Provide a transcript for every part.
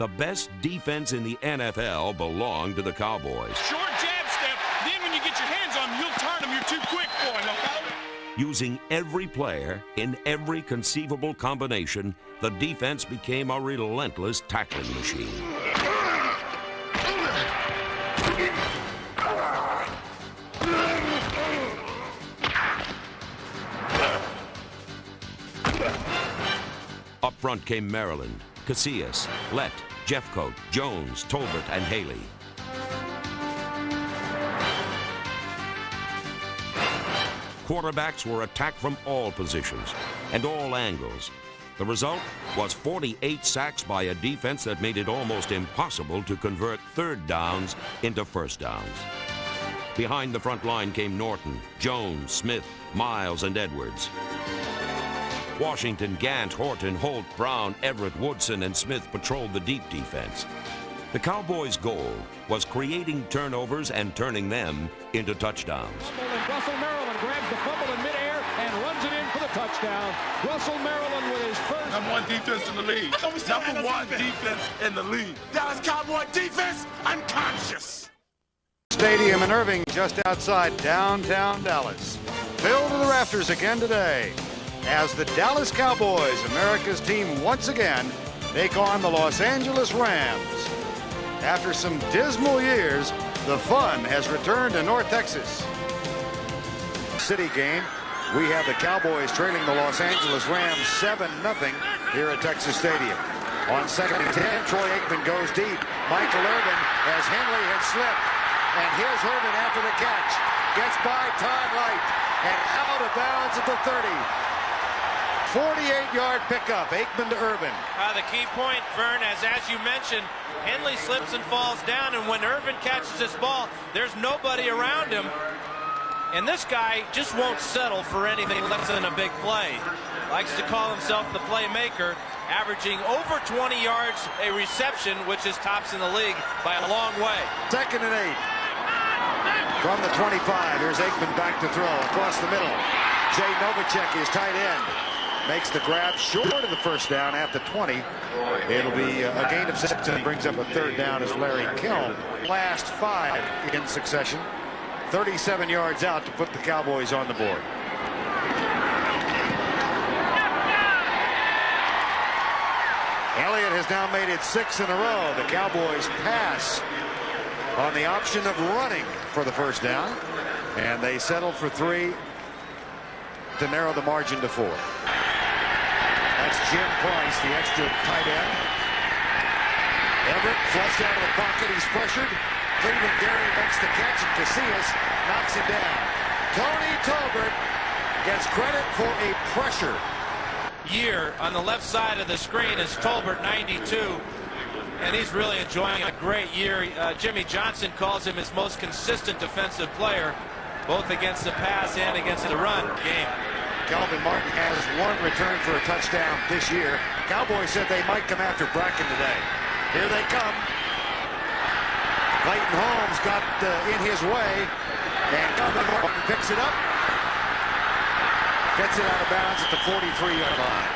The best defense in the NFL belonged to the Cowboys. Short jab step, then when you get your hands on them, you'll turn them. You're too quick for him. Using every player in every conceivable combination, the defense became a relentless tackling machine. Up front came Maryland, Casillas, Lett, Jeffcoat, Jones, Tolbert, and Haley. Quarterbacks were attacked from all positions and all angles. The result was 48 sacks by a defense that made it almost impossible to convert third downs into first downs. Behind the front line came Norton, Jones, Smith, Miles, and Edwards. Washington, Gant, Horton, Holt, Brown, Everett, Woodson, and Smith patrolled the deep defense. The Cowboys' goal was creating turnovers and turning them into touchdowns. Russell Maryland grabs the fumble in midair and runs it in for the touchdown. Russell Maryland with his first. Number one defense in the league. Number one defense in the league. Dallas Cowboy defense, unconscious. Stadium in Irving, just outside downtown Dallas. Filled to the rafters again today as the Dallas Cowboys, America's team once again, take on the Los Angeles Rams. After some dismal years, the fun has returned to North Texas. City game, we have the Cowboys trailing the Los Angeles Rams 7-0 here at Texas Stadium. On 2nd and 10, Troy Aikman goes deep. Michael Irvin, as Henley had slipped, and here's Irvin after the catch. Gets by Todd Light and out of bounds at the 30. 48-yard pickup, Aikman to Irvin. The key point, Vern, as you mentioned, Henley slips and falls down, and when Irvin catches this ball, there's nobody around him. And this guy just won't settle for anything less than a big play. Likes to call himself the playmaker, averaging over 20 yards a reception, which is tops in the league by a long way. 2nd and 8. From the 25, here's Aikman back to throw across the middle. Jay Novacek is tight end. Makes the grab short of the first down at the 20. It'll be a gain of 6 and brings up a third down as Larry Kilm. Last 5 in succession. 37 yards out to put the Cowboys on the board. Elliott has now made it 6 in a row. The Cowboys pass on the option of running for the first down, and they settle for 3 to narrow the margin to 4. That's Jim Price, the extra tight end. Everett flushed out of the pocket. He's pressured. Cleveland Gary makes the catch, and Casillas knocks him down. Tony Tolbert gets credit for a pressure. Year on the left side of the screen is Tolbert, 92. And he's really enjoying a great year. Jimmy Johnson calls him his most consistent defensive player, both against the pass and against the run game. Calvin Martin has 1 return for a touchdown this year. Cowboys said they might come after Bracken today. Here they come. Clayton Holmes got in his way, and Calvin Martin picks it up. Gets it out of bounds at the 43-yard line.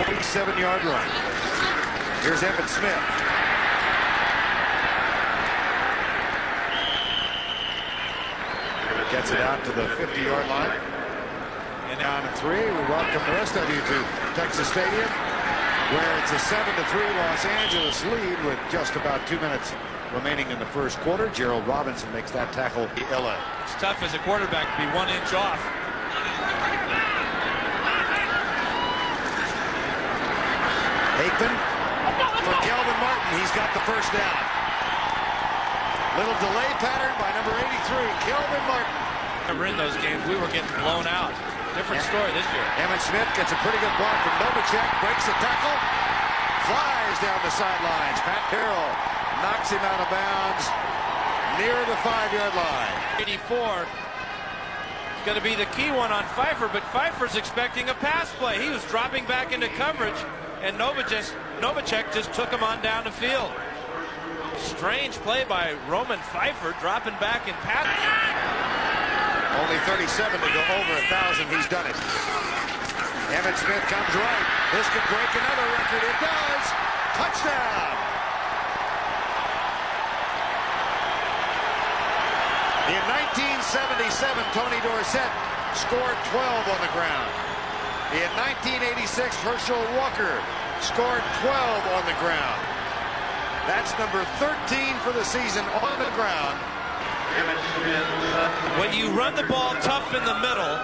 47-yard run. Here's Evan Smith. Gets it out to the 50-yard line. And down to 3. We welcome the rest of you to Texas Stadium, where it's a 7-3 Los Angeles lead with just about 2 minutes remaining in the first quarter. Gerald Robinson makes that tackle. LA. It's tough as a quarterback to be 1 inch off. Aikman for Calvin Martin. He's got the first down. Little delay pattern by number 83, Calvin Martin. Remember in those games, we were getting blown out. Different story this year. Emmett Smith gets a pretty good block from Novacek, breaks the tackle, flies down the sidelines. Pat Carroll knocks him out of bounds near the 5-yard line. 84 going to be the key one on Pfeiffer, but Pfeiffer's expecting a pass play. He was dropping back into coverage, and Novacek just took him on down the field. Strange play by Roman Pfeiffer, dropping back in pass. Only 37 to go over 1,000. He's done it. Emmett Smith comes right. This could break another record. It does. touchdown. In 1977, Tony Dorsett scored 12 on the ground. In 1986, Herschel Walker scored 12 on the ground. That's number 13 for the season on the ground. When you run the ball tough in the middle,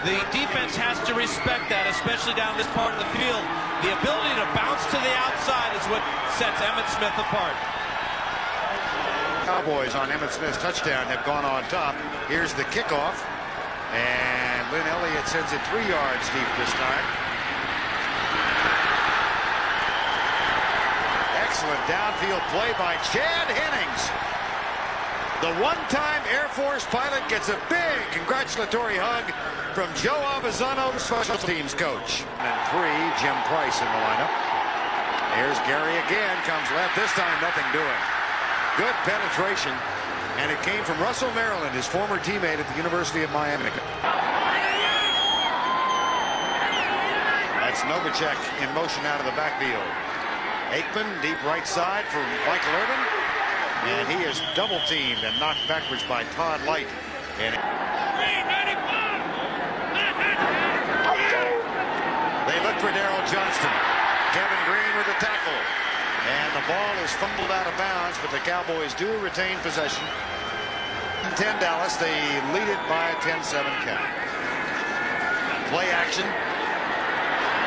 the defense has to respect that, especially down this part of the field. The ability to bounce to the outside is what sets Emmitt Smith apart. Cowboys on Emmitt Smith's touchdown have gone on top. Here's the kickoff. And Lynn Elliott sends it 3 yards deep this time. Excellent downfield play by Chad Hennings. The one-time Air Force pilot gets a big congratulatory hug from Joe Avizano, the special teams coach. And 3, Jim Price in the lineup. Here's Gary again, comes left. This time nothing doing. Good penetration. And it came from Russell Maryland, his former teammate at the University of Miami. That's Novacek in motion out of the backfield. Aikman, deep right side for Michael Irvin. And he is double teamed and knocked backwards by Todd Light. And they look for Darrell Johnston. Kevin Green with the tackle. And the ball is fumbled out of bounds, but the Cowboys do retain possession. 10 Dallas, they lead it by a 10-7 count. Play action.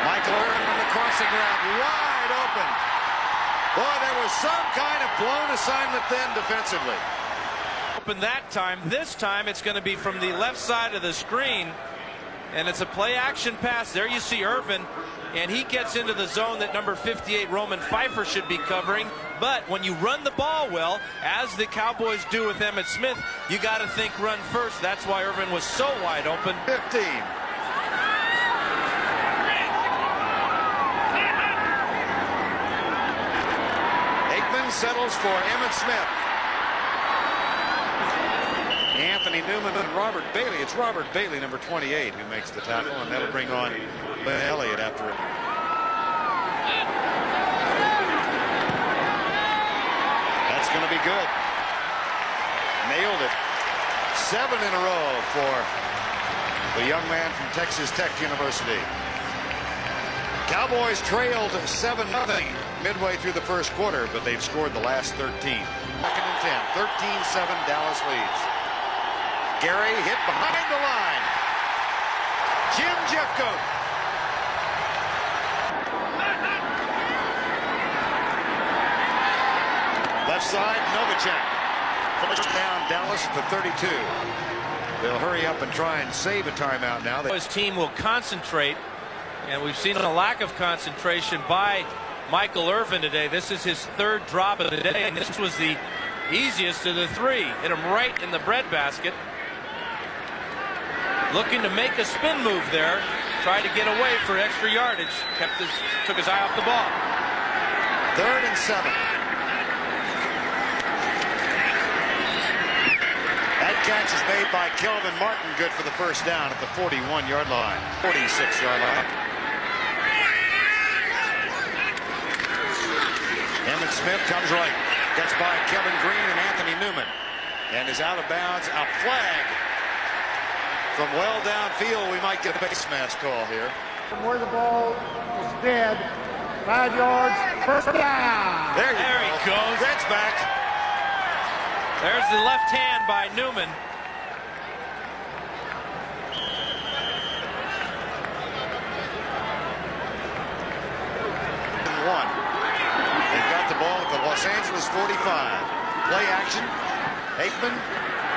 Michael Irvin on the crossing route, wide open. Boy, there was some kind of blown assignment then defensively. Open that time. This time it's going to be from the left side of the screen. And it's a play action pass. There you see Irvin. And he gets into the zone that number 58 Roman Pfeiffer should be covering. But when you run the ball well, as the Cowboys do with Emmitt Smith, you got to think run first. That's why Irvin was so wide open. 15. Aikman settles for Emmitt Smith. Anthony Newman and Robert Bailey. It's Robert Bailey, number 28, who makes the tackle, and that'll bring on Lynn Elliott after it. That's going to be good. Nailed it. 7 in a row for the young man from Texas Tech University. Cowboys trailed 7-0 midway through the first quarter, but they've scored the last 13. Second and 10. 13-7 Dallas leads. Gary hit behind the line. Jim Jeffcoat. Left side, Novacek. First down, Dallas at the 32. They'll hurry up and try and save a timeout now. His team will concentrate, and we've seen a lack of concentration by Michael Irvin today. This is his 3rd drop of the day, and this was the easiest of the 3. Hit him right in the breadbasket. Looking to make a spin move there. Tried to get away for extra yardage. Took his eye off the ball. 3rd and 7. That catch is made by Kelvin Martin. Good for the first down at the 41-yard line. 46-yard line. Emmitt Smith comes right. Gets by Kevin Green and Anthony Newman. And is out of bounds. A flag. From well downfield, we might get a face mask call here. From where the ball is dead, 5 yards, first down. There he goes. Red's back. There's the left hand by Newman. One. They've got the ball at the Los Angeles 45. Play action. Aikman.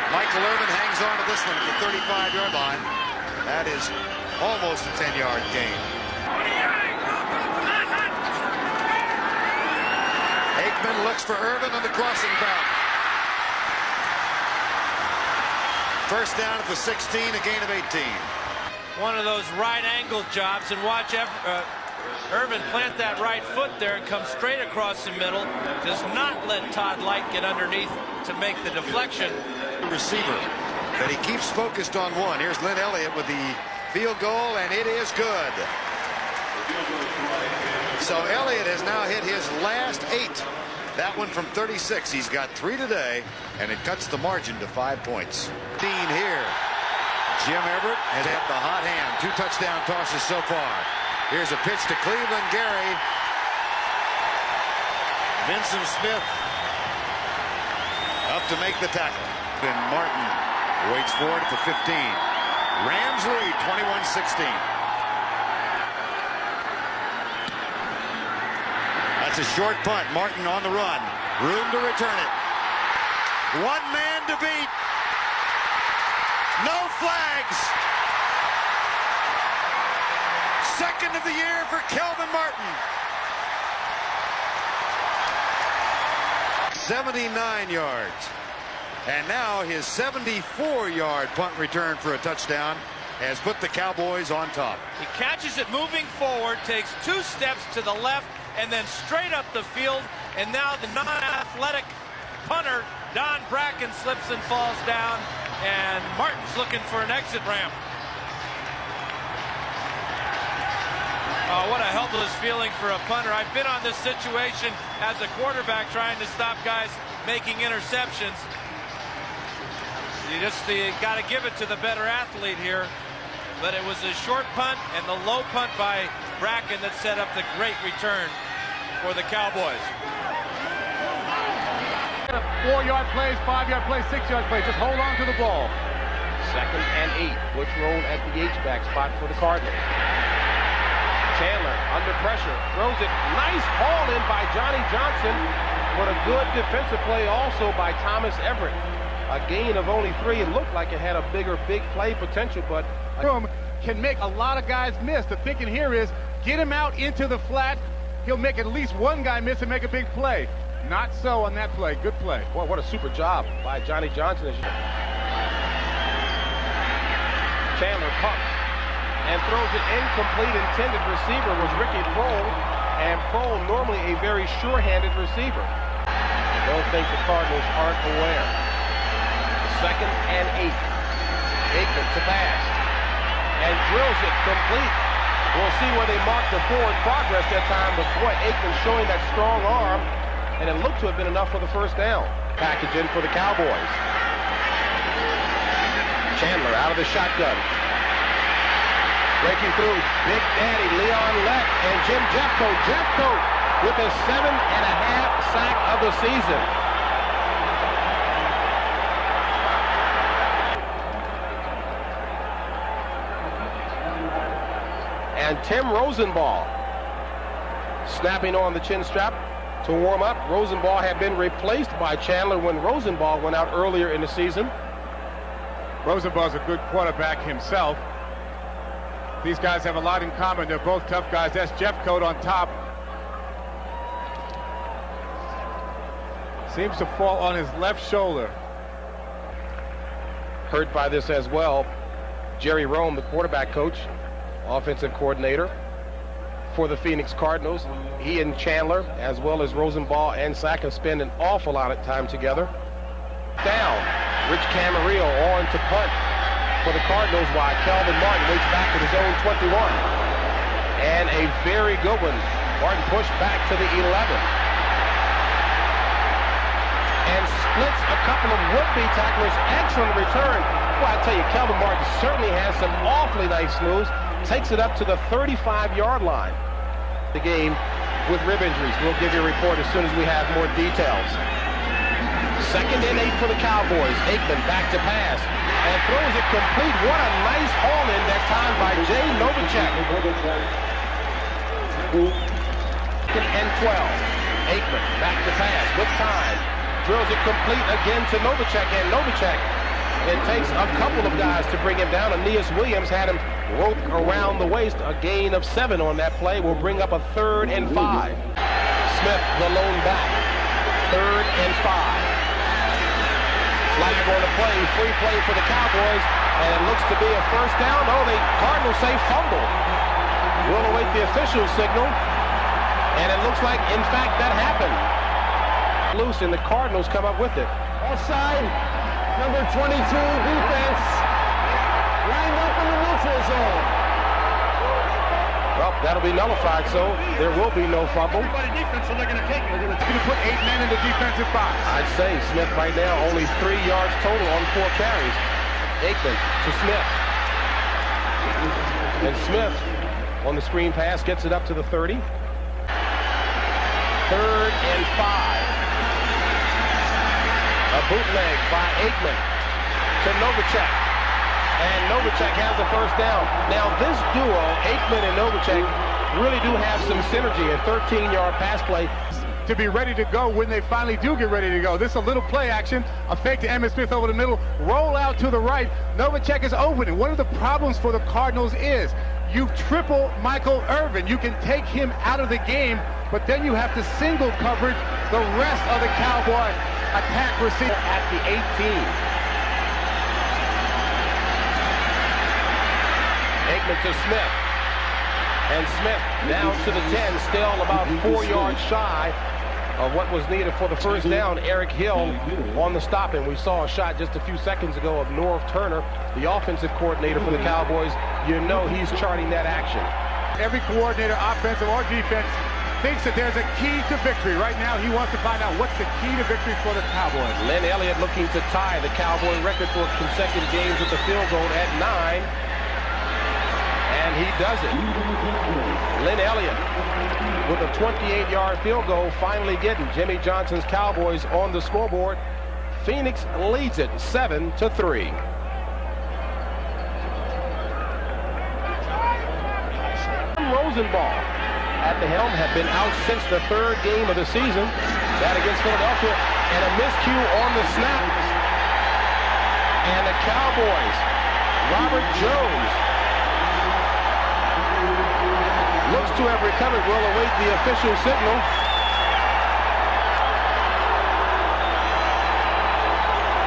Michael Irvin hangs on to this one at the 35-yard line. That is almost a 10-yard gain. Aikman looks for Irvin on the crossing back. First down at the 16, a gain of 18. One of those right angle jobs, and watch Irvin plant that right foot there and come straight across the middle. Does not let Todd Light get underneath to make the deflection. Receiver, but he keeps focused on one. Here's Lynn Elliott with the field goal, and it is good. So Elliott has now hit his last 8. That one from 36. He's got 3 today, and it cuts the margin to 5 points. Dean here. Jim Everett has had the hot hand. 2 touchdown tosses so far. Here's a pitch to Cleveland. Gary. Vincent Smith up to make the tackle. And Martin waits for it at the 15. Rams lead 21-16. That's a short punt. Martin on the run. Room to return it. 1 man to beat. No flags. Second of the year for Kelvin Martin. 79 yards. And now his 74-yard punt return for a touchdown has put the Cowboys on top. He catches it moving forward, takes 2 steps to the left, and then straight up the field. And now the non-athletic punter, Don Bracken, slips and falls down. And Martin's looking for an exit ramp. Oh, what a helpless feeling for a punter. I've been on this situation as a quarterback trying to stop guys making interceptions. You got to give it to the better athlete here. But it was a short punt and the low punt by Bracken that set up the great return for the Cowboys. 4-yard plays, 5-yard plays, 6-yard plays. Just hold on to the ball. 2nd and 8. Butch rolled at the H-back spot for the Cardinals. Chandler under pressure, throws it. Nice haul in by Johnny Johnson. But a good defensive play also by Thomas Everett. A gain of only 3. It looked like it had a big play potential, but can make a lot of guys miss. The thinking here is get him out into the flat. He'll make at least one guy miss and make a big play. Not so on that play. Good play. Boy, what a super job by Johnny Johnson. Chandler pumps and throws it incomplete. Intended receiver was Ricky Prohl, and Prohl normally a very sure-handed receiver. I don't think the Cardinals aren't aware. 2nd and 8. Aikman to pass and drills it complete. We'll see where they mark the forward progress that time, but boy, Aikman showing that strong arm, and it looked to have been enough for the first down. Package in for the Cowboys. Chandler out of the shotgun. Breaking through, Big Daddy Leon Lett and Jim Jeffcoat. Jeffcoat with a 7.5 sack of the season. And Tim Rosenball snapping on the chin strap to warm up. Rosenball had been replaced by Chandler when Rosenball went out earlier in the season. Rosenball's a good quarterback himself. These guys have a lot in common. They're both tough guys. That's Jeffcoat on top. Seems to fall on his left shoulder. Hurt by this as well. Jerry Rome, the quarterback coach, offensive coordinator for the Phoenix Cardinals. He and Chandler, as well as Rosenball and Sack, have spent an awful lot of time together. Down. Rich Camarillo on to punt for the Cardinals while Kelvin Martin waits back at his own 21. And a very good one. Martin pushed back to the 11. And splits a couple of would-be tacklers. Excellent return. Well, I tell you, Kelvin Martin certainly has some awfully nice moves. Takes it up to the 35-yard line. The game with rib injuries. We'll give you a report as soon as we have more details. 2nd and 8 for the Cowboys. Aikman back to pass and throws it complete. What a nice haul in that time by Jay Novacek. 2nd and 12. Aikman back to pass with time. Drills it complete again to Novacek, and Novacek, it takes a couple of guys to bring him down. Aeneas Williams had him roped around the waist. A gain of 7 on that play will bring up a 3rd and 5. Smith, the lone back. 3rd and 5. Flag on the play, free play for the Cowboys, and it looks to be a first down. Oh, the Cardinals say fumble. We'll await the official signal, and it looks like, in fact, that happened. Loose, and the Cardinals come up with it. Offside, number 22, defense, lined up in the neutral zone. Well, That'll be nullified, so there will be no fumble. Defense, so they're going to take it. They're going to put 8 men in the defensive box. I'd say Smith right now only 3 yards total on 4 carries. Aikman to Smith. And Smith on the screen pass gets it up to the 30. 3rd and 5. A bootleg by Aikman to Novacek. And Novacek has the first down. Now this duo, Aikman and Novacek, really do have some synergy. A 13-yard pass play. To be ready to go when they finally do get ready to go. This is a little play action. A fake to Emmitt Smith over the middle. Roll out to the right. Novacek is open. And one of the problems for the Cardinals is you triple Michael Irvin. You can take him out of the game, but then you have to single coverage the rest of the Cowboy attack receiver At the 18. Aikman to Smith. And Smith down to the 10, still about 4 yards shy of what was needed for the first down. Eric Hill on the stop, and we saw a shot just a few seconds ago of Norv Turner, the offensive coordinator for the Cowboys. You know he's charting that action. Every coordinator, offensive or defense, thinks that there's a key to victory. Right now, he wants to find out what's the key to victory for the Cowboys. Lynn Elliott looking to tie the Cowboy record for consecutive games with the field goal at 9. And he does it. Lynn Elliott with a 28-yard field goal, finally getting Jimmy Johnson's Cowboys on the scoreboard. Phoenix leads it 7-3. Rosenball at the helm, have been out since the 3rd game of the season. That against Philadelphia, and a miscue on the snap. And the Cowboys, Robert Jones, looks to have recovered. Will await the official signal.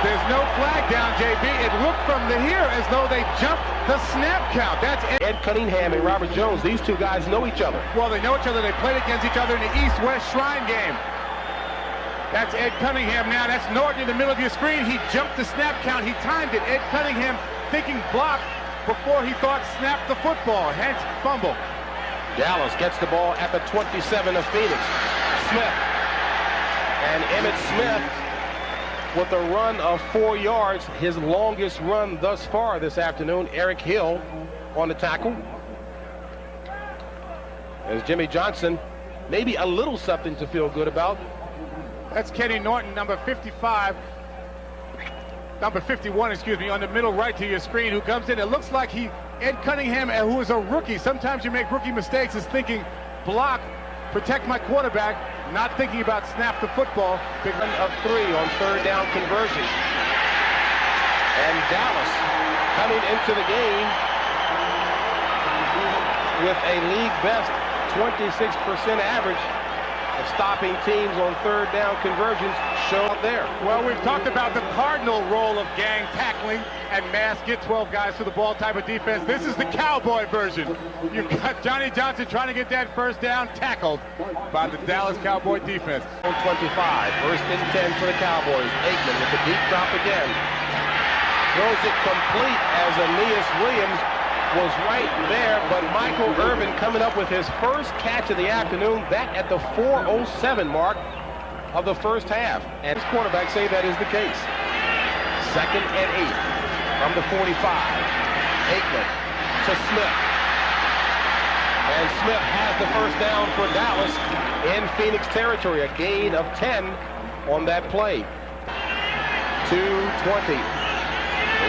There's no flag down, JB. It looked from here as though they jumped the snap count. That's Ed Cunningham and Robert Jones. These two guys know each other. Well, they know each other. They played against each other in the East-West Shrine game. That's Ed Cunningham now. That's Norton in the middle of your screen. He jumped the snap count. He timed it. Ed Cunningham thinking block before he thought snap the football. Hence, fumble. Dallas gets the ball at the 27 of Phoenix. Smith. And Emmitt Smith with a run of 4 yards, his longest run thus far this afternoon. Eric Hill on the tackle. As Jimmy Johnson, maybe a little something to feel good about. That's Kenny Norton, number 55. Number 51, excuse me, on the middle right to your screen, who comes in. It looks like Ed Cunningham, who is a rookie. Sometimes you make rookie mistakes, is thinking block, protect my quarterback, not thinking about snap the football. Big run of 3 on 3rd down conversion. And Dallas coming into the game with a league best 26% average of stopping teams on 3rd down conversions show up there. Well, we've talked about the Cardinal role of gang tackling and mass get 12 guys to the ball type of defense. This is the Cowboy version. You've got Johnny Johnson trying to get that first down, tackled by the Dallas Cowboy defense. On 25, 1st and 10 for the Cowboys. Aikman with the deep drop again. Throws it complete as Aeneas Williams was right there, but Michael Irvin coming up with his first catch of the afternoon, that at the 4:07 mark of the first half. And his quarterbacks say that is the case. 2nd and 8 from the 45. Aikman to Smith. And Smith has the first down for Dallas in Phoenix territory. A gain of 10 on that play. 2:20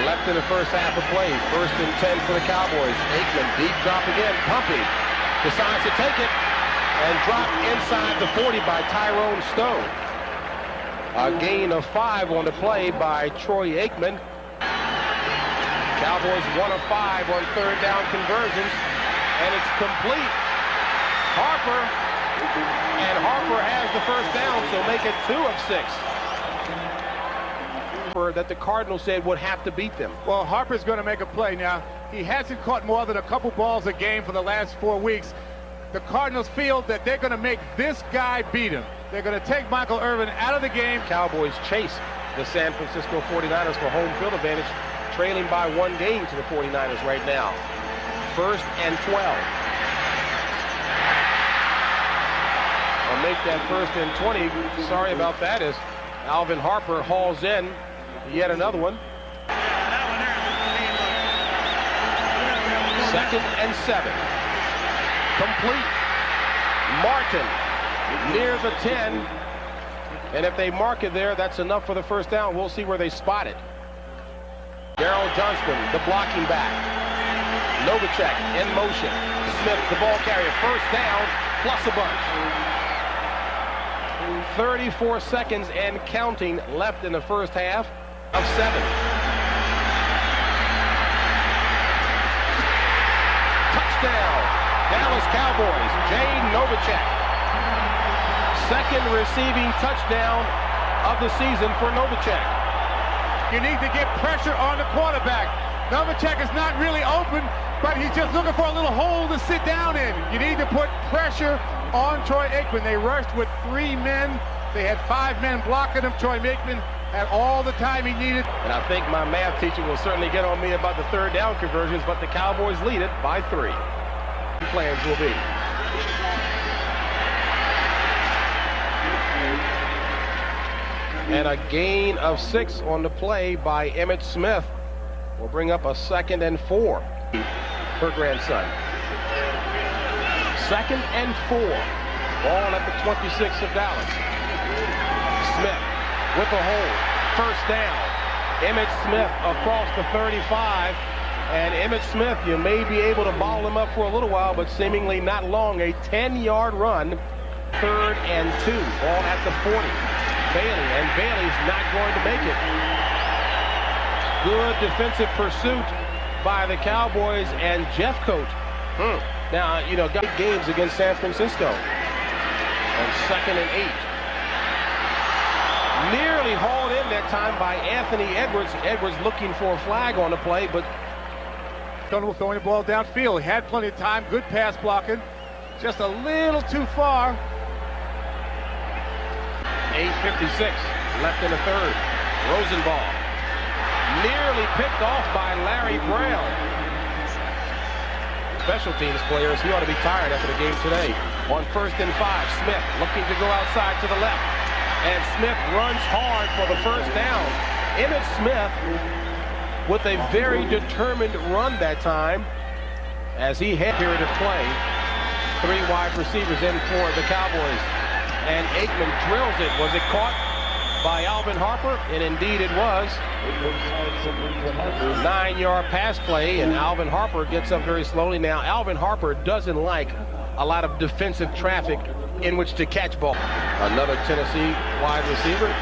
left in the first half of play. 1st and 10 for the Cowboys. Aikman, deep drop again. Pumpy decides to take it and drop inside the 40 by Tyrone Stone. A gain of 5 on the play by Troy Aikman. Cowboys 1 of 5 on 3rd down conversions, and it's complete. Harper, and Harper has the first down, so make it 2 of 6. That the Cardinals said would have to beat them. Well, Harper's going to make a play now. He hasn't caught more than a couple balls a game for the last 4 weeks. The Cardinals feel that they're going to make this guy beat him. They're going to take Michael Irvin out of the game. Cowboys chase the San Francisco 49ers for home field advantage, trailing by 1 game to the 49ers right now. 1st and 12. make that 1st and 20. Sorry about that, as Alvin Harper hauls in yet another one. 2nd and 7. Complete. Martin near the 10. And if they mark it there, that's enough for the 1st down. We'll see where they spot it. Darryl Johnston, the blocking back. Novacek in motion. Smith, the ball carrier. 1st down, plus a bunch. 34 seconds and counting left in the 1st half of 7. Touchdown, Dallas Cowboys. Jay Novacek. 2nd receiving touchdown of the season for Novacek. You need to get pressure on the quarterback. Novacek is not really open, but he's just looking for a little hole to sit down in. You need to put pressure on Troy Aikman. They rushed with 3 men. They had 5 men blocking him. Troy Aikman had all the time he needed. And I think my math teacher will certainly get on me about the 3rd down conversions, but the Cowboys lead it by 3. Plans will be. And a gain of 6 on the play by Emmitt Smith will bring up a 2nd and 4 for grandson. 2nd and 4. Ball at the 26 of Dallas. Smith with a hole. 1st down. Emmitt Smith across the 35. And Emmitt Smith, you may be able to ball him up for a little while, but seemingly not long. A 10-yard run. 3rd and 2. Ball at the 40. Bailey, and Bailey's not going to make it. Good defensive pursuit by the Cowboys and Jeffcoat. Now, you know, got games against San Francisco. On 2nd and 8. Nearly hauled in that time by Anthony Edwards. Edwards looking for a flag on the play, but Comfortable throwing the ball downfield. He had plenty of time. Good pass blocking. Just a little too far. 8:56 left in the 3rd. Rosenball nearly picked off by Larry Brown. Special teams players, he ought to be tired after the game today. On 1st and 5, Smith looking to go outside to the left. And Smith runs hard for the 1st down. Emmitt Smith with a very determined run that time as he had period of play. 3 wide receivers in for the Cowboys. And Aikman drills it. Was it caught by Alvin Harper? And indeed it was. 9-yard pass play, and Alvin Harper gets up very slowly. Now, Alvin Harper doesn't like a lot of defensive traffic in which to catch ball. Another Tennessee wide receiver.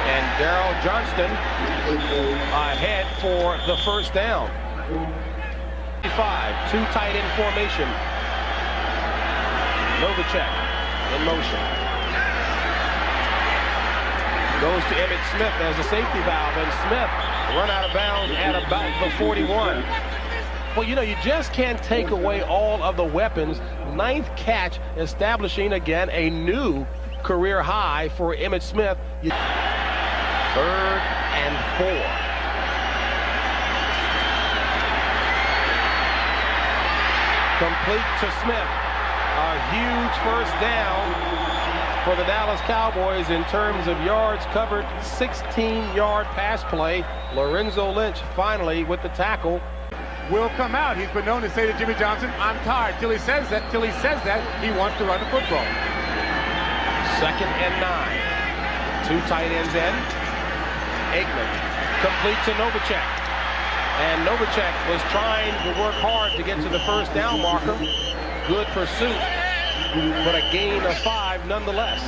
And Darryl Johnston ahead for the 1st down. 5, 2 tight end formation. Novacek in motion. Goes to Emmitt Smith as a safety valve, and Smith run out of bounds at about the 41. Well, you know, you just can't take away all of the weapons. 9th catch, establishing again a new career high for Emmitt Smith. 3rd and 4. Complete to Smith. A huge 1st down for the Dallas Cowboys in terms of yards covered. 16-yard pass play. Lorenzo Lynch finally with the tackle. Will come out. He's been known to say to Jimmy Johnson, "I'm tired." Till he says that, he wants to run the football. 2nd and 9. 2 tight ends in. Aikman complete to Novacek. And Novacek was trying to work hard to get to the 1st down marker. Good pursuit, but a gain of 5 nonetheless.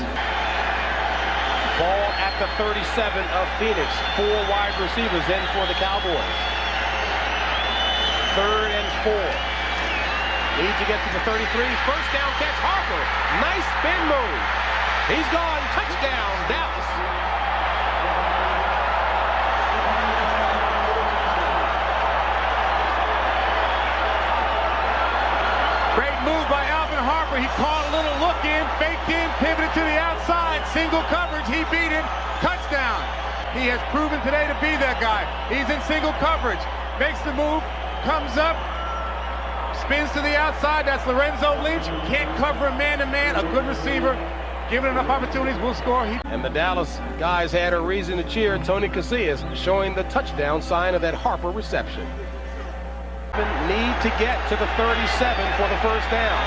Ball at the 37 of Phoenix. 4 wide receivers in for the Cowboys. 3rd and 4. Need to get to the 33. 1st down catch, Harper. Nice spin move. He's gone. Touchdown, Dallas. Great move by Alvin Harper. He caught a little look in, faked in, pivoted to the outside. Single coverage. He beat him. Touchdown. He has proven today to be that guy. He's in single coverage. Makes the move. Comes up. spins to the outside. That's Lorenzo Lynch. Can't cover him man-to-man. A good receiver. Given enough opportunities, will score. And the Dallas guys had a reason to cheer. Tony Casillas showing the touchdown sign of that Harper reception. Need to get to the 37 for the first down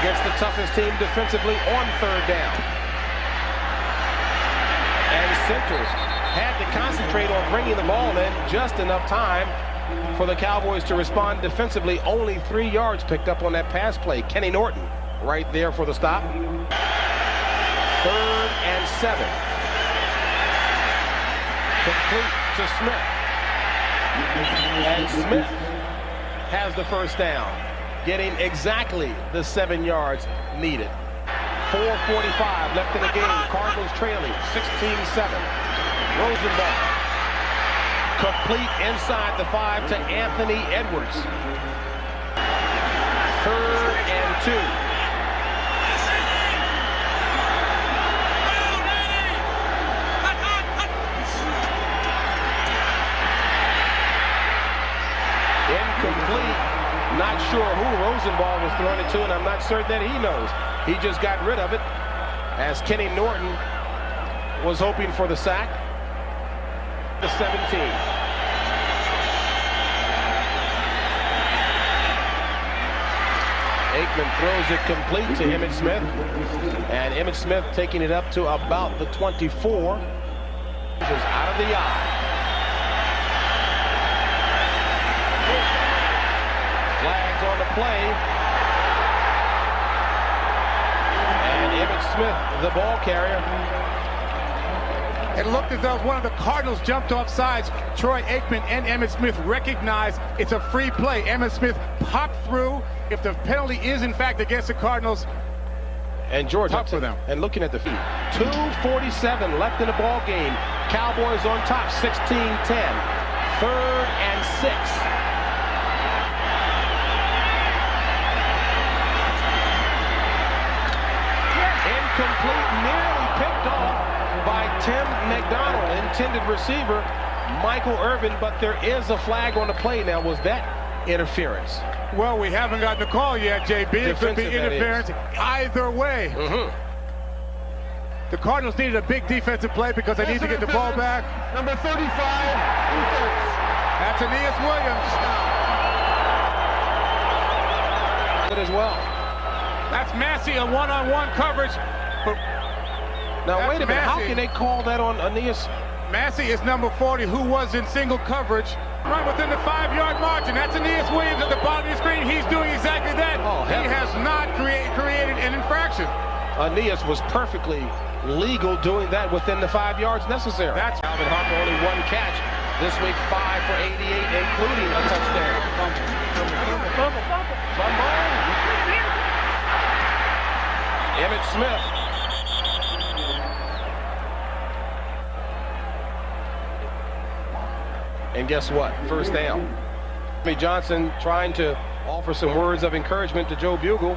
against the toughest team defensively on third down. And Centers had to concentrate on bringing the ball in just enough time for the Cowboys to respond defensively. Only 3 yards picked up on that pass play. Kenny Norton right there for the stop. 3rd and 7. Complete to Smith. And Smith has the first down, getting exactly the 7 yards needed. 4:45 left in the game. Cardinals trailing 16-7. Rosenball. Complete inside the 5 to Anthony Edwards. 3rd and 2. Incomplete. Not sure who Rosenball was throwing it to, and I'm not certain that he knows. He just got rid of it as Kenny Norton was hoping for the sack. The 17. Aikman throws it complete to Emmitt Smith, and Emmitt Smith taking it up to about the 24. Just out of the eye. Flags on the play. And Emmitt Smith, the ball carrier. It looked as though one of the Cardinals jumped off sides. Troy Aikman and Emmitt Smith recognized it's a free play. Emmitt Smith popped through. If the penalty is in fact against the Cardinals, and George tough for them. And looking at the feet. 2:47 left in the ball game. Cowboys on top, 16-10. 3rd and 6. Incomplete, nearly picked off by Tim McDonald, intended receiver Michael Irvin, but there is a flag on the play. Now, was that interference? Well, we haven't gotten a call yet, JB. It could be interference either way. The Cardinals needed a big defensive play because they need to get the ball back. Number 35. That's Aeneas Williams. Good as well. That's Massey, a one-on-one coverage. But now, wait a minute. How can they call that on Aeneas? Massey is number 40, who was in single coverage. Right within the 5-yard margin. That's Aeneas Williams at the bottom of the screen. He's doing exactly that. Oh, he has not created an infraction. Aeneas was perfectly legal doing that within the 5 yards necessary. That's Alvin Harper, only 1 catch this week, 5 for 88, including a touchdown. Emmitt Smith. And guess what? First down. Jimmy Johnson trying to offer some words of encouragement to Joe Bugle.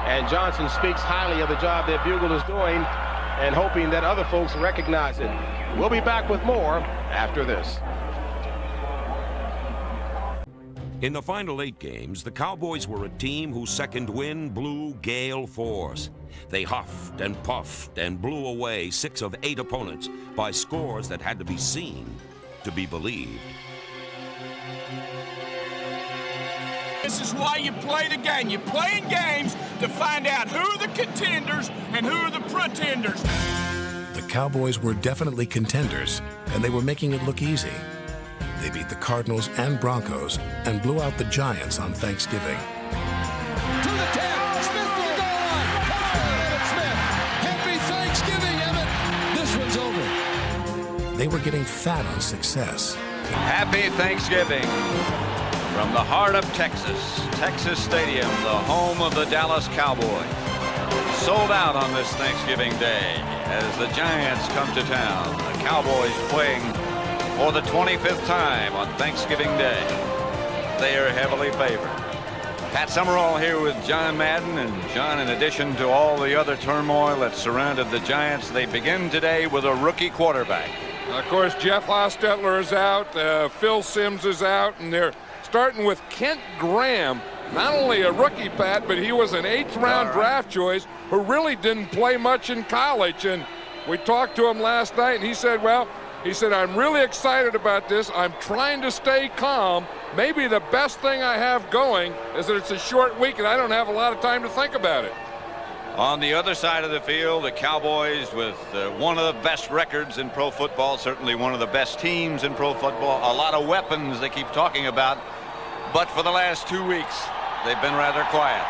And Johnson speaks highly of the job that Bugle is doing and hoping that other folks recognize it. We'll be back with more after this. In the final 8 games, the Cowboys were a team whose second wind blew gale force. They huffed and puffed and blew away 6 of 8 opponents by scores that had to be seen to be believed. This is why you play the game. You're playing games to find out who are the contenders and who are the pretenders. The Cowboys were definitely contenders, and they were making it look easy. They beat the Cardinals and Broncos and blew out the Giants on Thanksgiving. To the 10, Smith for the goal line. Emmitt Smith. Happy Thanksgiving, Emmitt. This one's over. They were getting fat on success. Happy Thanksgiving from the heart of Texas, Texas Stadium, the home of the Dallas Cowboys. Sold out on this Thanksgiving Day as the Giants come to town. The Cowboys playing for the 25th time on Thanksgiving Day. They are heavily favored. Pat Summerall here with John Madden. And John, in addition to all the other turmoil that surrounded the Giants, they begin today with a rookie quarterback. Of course, Jeff Hostetler is out, Phil Simms is out, and they're starting with Kent Graham, not only a rookie, Pat, but he was an 8th-round draft choice who really didn't play much in college. And we talked to him last night, and he said, well, I'm really excited about this. I'm trying to stay calm. Maybe the best thing I have going is that it's a short week, and I don't have a lot of time to think about it. On the other side of the field, the Cowboys with one of the best records in pro football, certainly one of the best teams in pro football, a lot of weapons they keep talking about, but for the last 2 weeks, they've been rather quiet.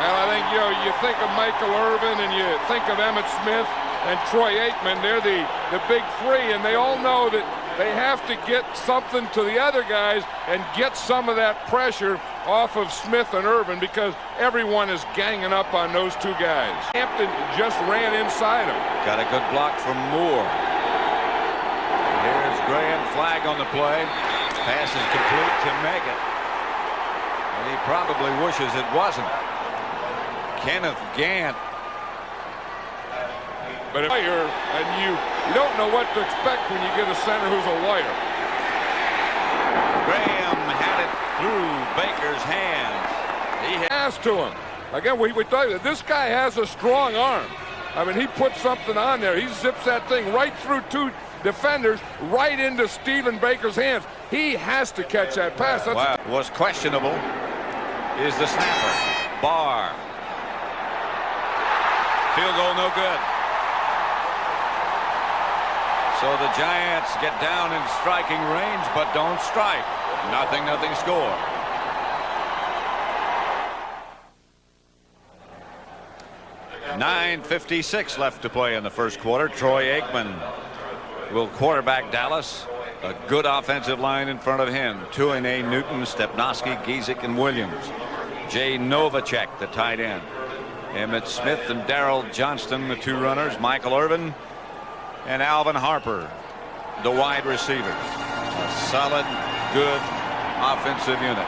Well, I think, you think of Michael Irvin and you think of Emmitt Smith and Troy Aikman. They're the big three, and they all know that they have to get something to the other guys and get some of that pressure off of Smith and Irvin because everyone is ganging up on those two guys. Hampton just ran inside him. Got a good block from Moore. Here's Graham, flag on the play. Pass is complete to Meggett. And he probably wishes it wasn't. Kenneth Gant. But a lawyer, and you don't know what to expect when you get a center who's a lawyer. Graham had it through Baker's hands. He passed to him. Again, we tell you, this guy has a strong arm. I mean, he puts something on there. He zips that thing right through 2 defenders, right into Stephen Baker's hands. He has to catch that pass. That's wow. Was questionable is the snapper. Barr. Field goal no good. So the Giants get down in striking range, but don't strike. Nothing score. .9:56 left to play in the first quarter. Troy Aikman will quarterback Dallas. A good offensive line in front of him. Tuine, Newton, Stepnoski, Giesick, and Williams. Jay Novacek, the tight end. Emmitt Smith and Darrell Johnston, the 2 runners. Michael Irvin and Alvin Harper, the wide receivers. A solid, good offensive unit.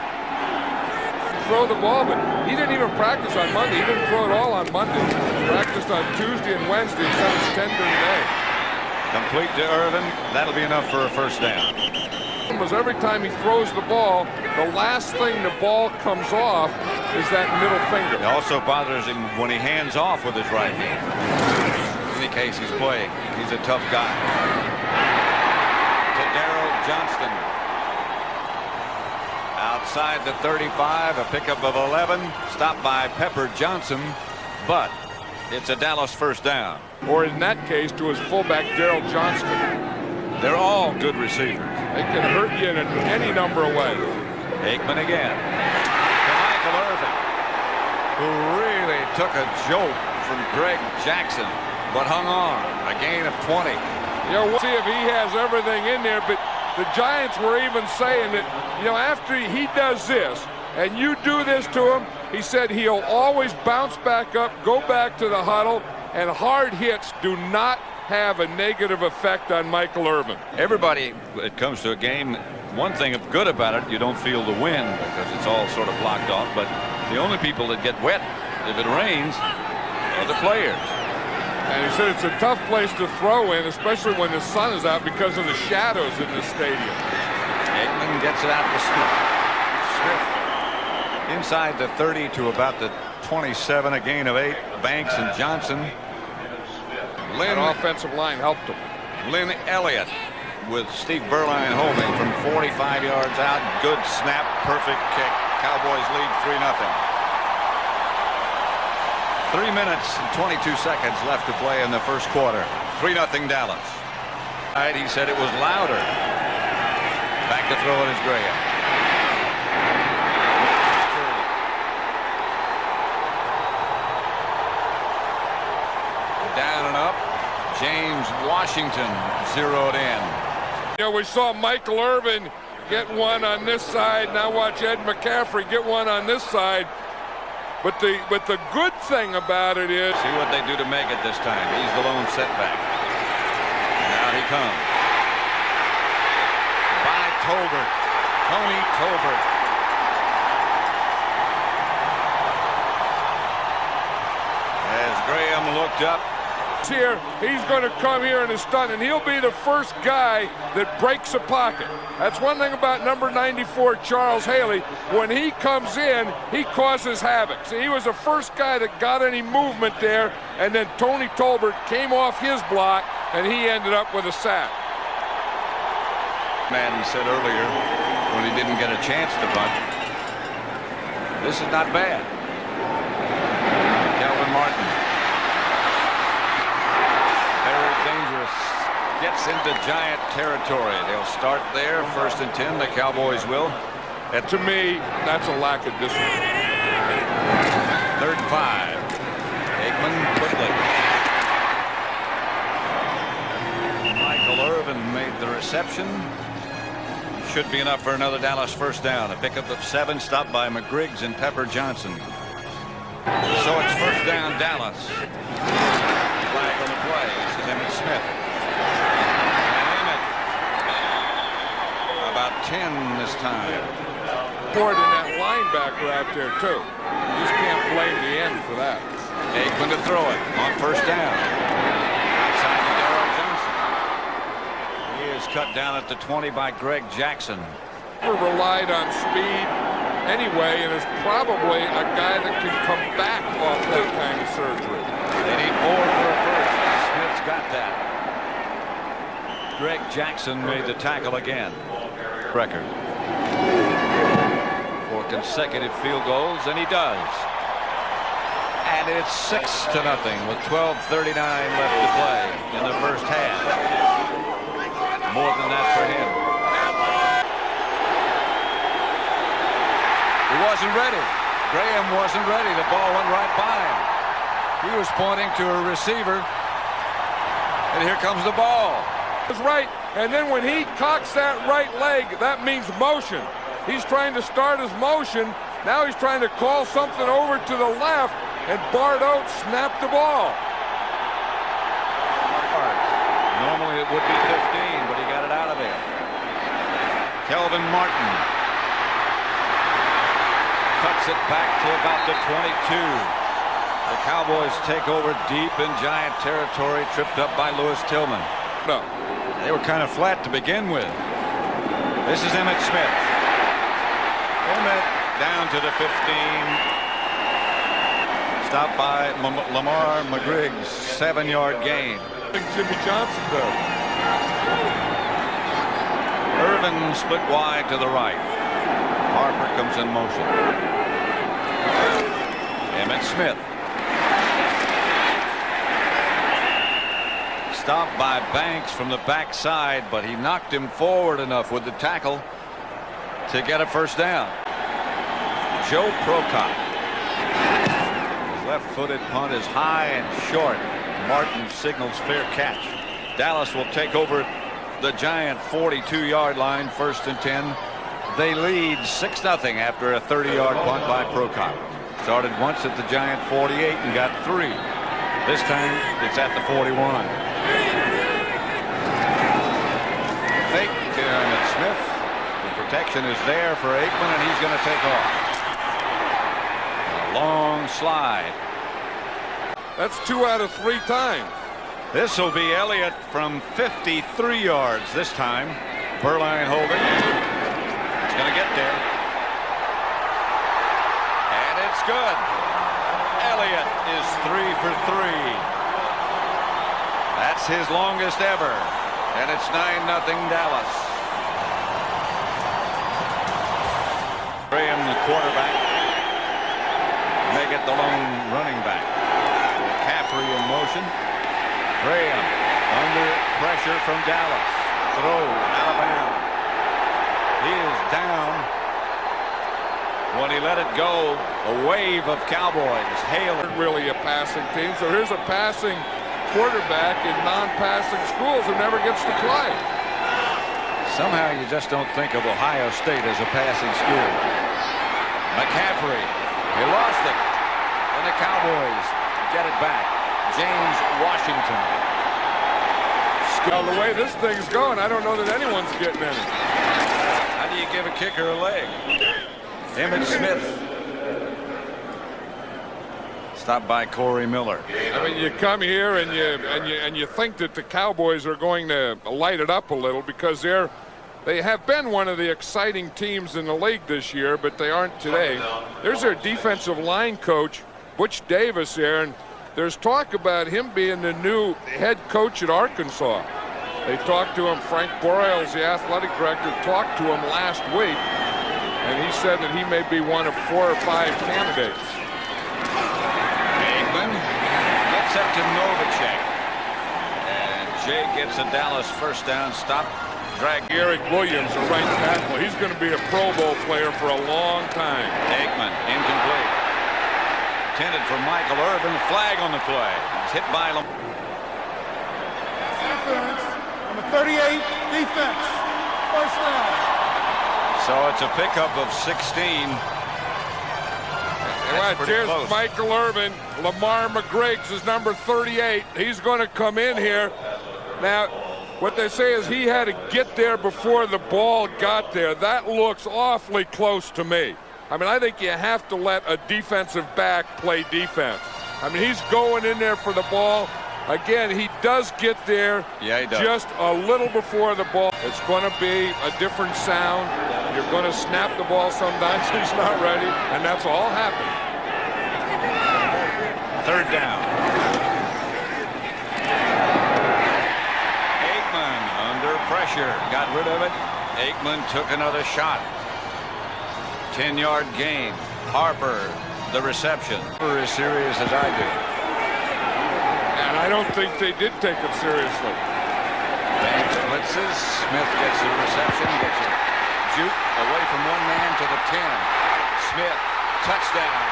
Throw the ball, but he didn't even practice on Monday. He didn't throw it all on Monday. He practiced on Tuesday and Wednesday, and so it's 10 during the day. Complete to Irvin. That'll be enough for a first down. Was every time he throws the ball, the last thing the ball comes off is that middle finger. It also bothers him when he hands off with his right hand. In any case, he's playing. He's a tough guy. To Darrell Johnston. Outside the 35, a pickup of 11. Stopped by Pepper Johnson, but it's a Dallas first down. Or in that case, to his fullback, Darrell Johnston. They're all good receivers. They can hurt you in any number of ways. Aikman again. To Michael Irvin, who really took a jolt from Greg Jackson, but hung on. A gain of 20. We'll see if he has everything in there, but the Giants were even saying that, after he does this, and you do this to him, he said he'll always bounce back up, go back to the huddle, and hard hits do not have a negative effect on Michael Irvin. Everybody, when it comes to a game, one thing good about it, you don't feel the wind because it's all sort of blocked off, but the only people that get wet if it rains are the players. And he said it's a tough place to throw in, especially when the sun is out because of the shadows in the stadium. Aikman gets it out to Smith. Smith inside the 30 to about the 27, a gain of 8. Banks and Johnson. Lynn, offensive line helped him. Lynn Elliott with Steve Berline holding from 45 yards out. Good snap, perfect kick. Cowboys lead 3-0. 3 minutes and 22 seconds left to play in the first quarter. 3-0 Dallas. He said it was louder. Back to throw it is Graham. Down and up. James Washington zeroed in. We saw Michael Irvin get one on this side. Now watch Ed McCaffrey get one on this side. But the good thing about it is... See what they do to make it this time. He's the lone setback. And out he comes. By Tolbert. Tony Tolbert. As Graham looked up, Here, he's going to come here in his stunt, and he'll be the first guy that breaks a pocket. That's one thing about number 94, Charles Haley. When he comes in, he causes havoc. So he was the first guy that got any movement there, and then Tony Tolbert came off his block, and he ended up with a sack. Madden said earlier when he didn't get a chance to punt, this is not bad. Calvin Martin. Very dangerous. Gets into Giant territory. They'll start there. 1st and 10. The Cowboys will. And to me, that's a lack of discipline. 3rd and 5. Aikman quickly. Michael Irvin made the reception. Should be enough for another Dallas 1st down. A pickup of 7, stopped by McGriggs and Pepper Johnson. So it's 1st down, Dallas. Flag on the play. This is Emmitt Smith. And Emmitt, about 10 this time. Ford in that linebacker out there, too. You just can't blame the end for that. Aikman to throw it on 1st down. Outside to Darrell Johnson. He is cut down at the 20 by Greg Jackson. Relied on speed anyway, and is probably a guy that can come back off that kind of surgery. They need 4 for a 1st. Smith's got that. Greg Jackson made the tackle again. Record. 4 consecutive field goals, and he does. And it's 6-0 with 12:39 left to play in the 1st half. More than that for him. He wasn't ready. Graham wasn't ready. The ball went right by him. He was pointing to a receiver. And here comes the ball. That's right. And then when he cocks that right leg, that means motion. He's trying to start his motion. Now he's trying to call something over to the left, and Bart Oates snapped the ball. Normally it would be 15, but he got it out of there. Kelvin Martin cuts it back to about the 22. The Cowboys take over deep in Giant territory, tripped up by Lewis Tillman. No. They were kind of flat to begin with. This is Emmitt Smith. Emmitt down to the 15. Stopped by Lamar McGriggs, 7-yard gain. Jimmy Johnson does. Irvin split wide to the right. Harper comes in motion. Emmitt Smith. Stopped by Banks from the backside, but he knocked him forward enough with the tackle to get a 1st down. Joe Prokop. Left-footed punt is high and short. Martin signals fair catch. Dallas will take over the Giant 42-yard line, 1st and 10. They lead 6-0 after a 30-yard punt by Prokop. Started once at the Giant 48 and got 3. This time it's at the 41. Fake to Emmitt Smith. The protection is there for Aikman, and he's going to take off. A long slide. That's 2 out of 3 times. This will be Elliott from 53 yards this time. Berline holding. He's going to get there. And it's good. Elliott is 3 for 3. That's his longest ever. And it's 9-0 Dallas. Graham, the quarterback, make it the lone running back. McCaffrey in motion. Graham under pressure from Dallas. Throw out of bounds. He is down. When he let it go, a wave of Cowboys. Hale really a passing team. So here's a passing quarterback in non-passing schools who never gets to play. Somehow you just don't think of Ohio State as a passing school. McCaffrey, he lost it. And the Cowboys get it back. James Washington. Well, the way this thing's going, I don't know that anyone's getting any. How do you give a kicker a leg? Emmitt Smith Stopped by Corey Miller. I mean, you come here and you think that the Cowboys are going to light it up a little because they have been one of the exciting teams in the league this year, but they aren't today. There's their defensive line coach, Butch Davis, there, and there's talk about him being the new head coach at Arkansas. They talked to him. Frank Broyles, the athletic director, talked to him last week, and he said that he may be one of 4 or 5 candidates. Aikman gets up to Novacek. And Jay gets a Dallas first down stop. Drag Eric Williams, a right tackle. He's going to be a Pro Bowl player for a long time. Aikman, incomplete. Intended for Michael Irvin. Flag on the play. He's hit by Defense, number 38, defense. First down. So it's a pickup of 16. There's Michael Irvin. Lamar McGriggs is number 38. He's going to come in here. Now, what they say is he had to get there before the ball got there. That looks awfully close to me. I mean, I think you have to let a defensive back play defense. I mean, he's going in there for the ball. Again, he does get there just a little before the ball. It's going to be a different sound. You're going to snap the ball sometimes. He's not ready, and that's all happening. Third down. Aikman under pressure. Got rid of it. Aikman took another shot. 10-yard gain. Harper, the reception. For as serious as I do. And I don't think they did take it seriously. Banks blitzes. Smith gets the reception. Gets it. Juke away from one man to the 10. Smith, touchdown.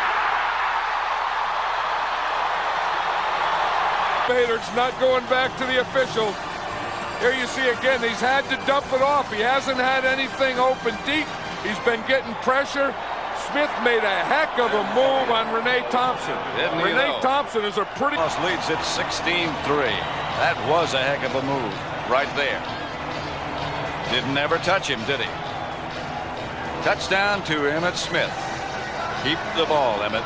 Bader's not going back to the official. Here you see again, he's had to dump it off. He hasn't had anything open deep. He's been getting pressure. Smith made a heck of a move on Renee Thompson. Renee Thompson is a pretty... Leads it 16-3. That was a heck of a move right there. Didn't ever touch him, did he? Touchdown to Emmitt Smith. Keep the ball, Emmitt.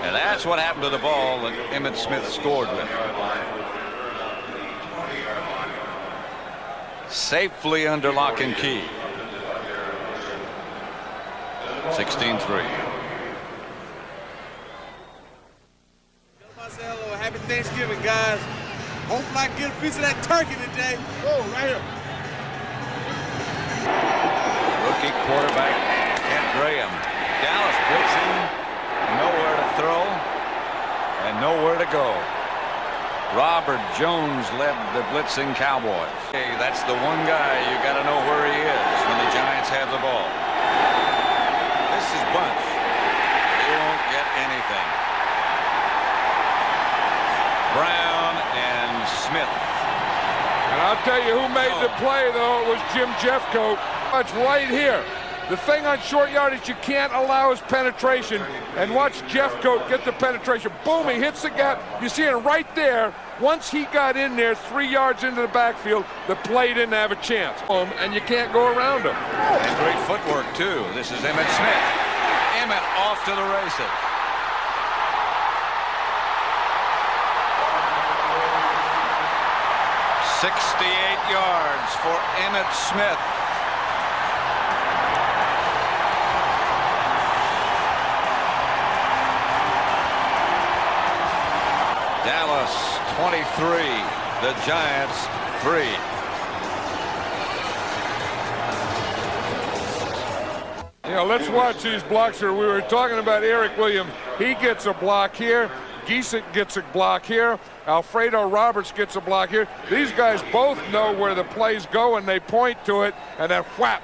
And that's what happened to the ball that Emmitt Smith scored with. Safely under lock and key. 16-3. Happy Thanksgiving, guys. Hopefully I can get a piece of that turkey today. Oh, right here. Rookie quarterback Kent Graham. Dallas blitzing. Nowhere to throw and nowhere to go. Robert Jones led the blitzing Cowboys. Hey, that's the one guy you got to know where he is when the Giants have the ball. This is Bunch. He won't get anything. Brown and Smith. And I'll tell you who made the play, though. It was Jim Jeffcoat. It's right here. The thing on short yardage you can't allow is penetration. And watch Jeffcoat get the penetration. Boom, he hits the gap. You see it right there. Once he got in there 3 yards into the backfield, the play didn't have a chance. And you can't go around him. And great footwork, too. This is Emmitt Smith. Emmitt off to the races. .68 yards for Emmitt Smith. Dallas 23, the Giants 3. You know, let's watch these blocks here. We were talking about Eric Williams. He gets a block here. Giesick gets a block here. Alfredo Roberts gets a block here. These guys both know where the plays go, and they point to it, and then whap,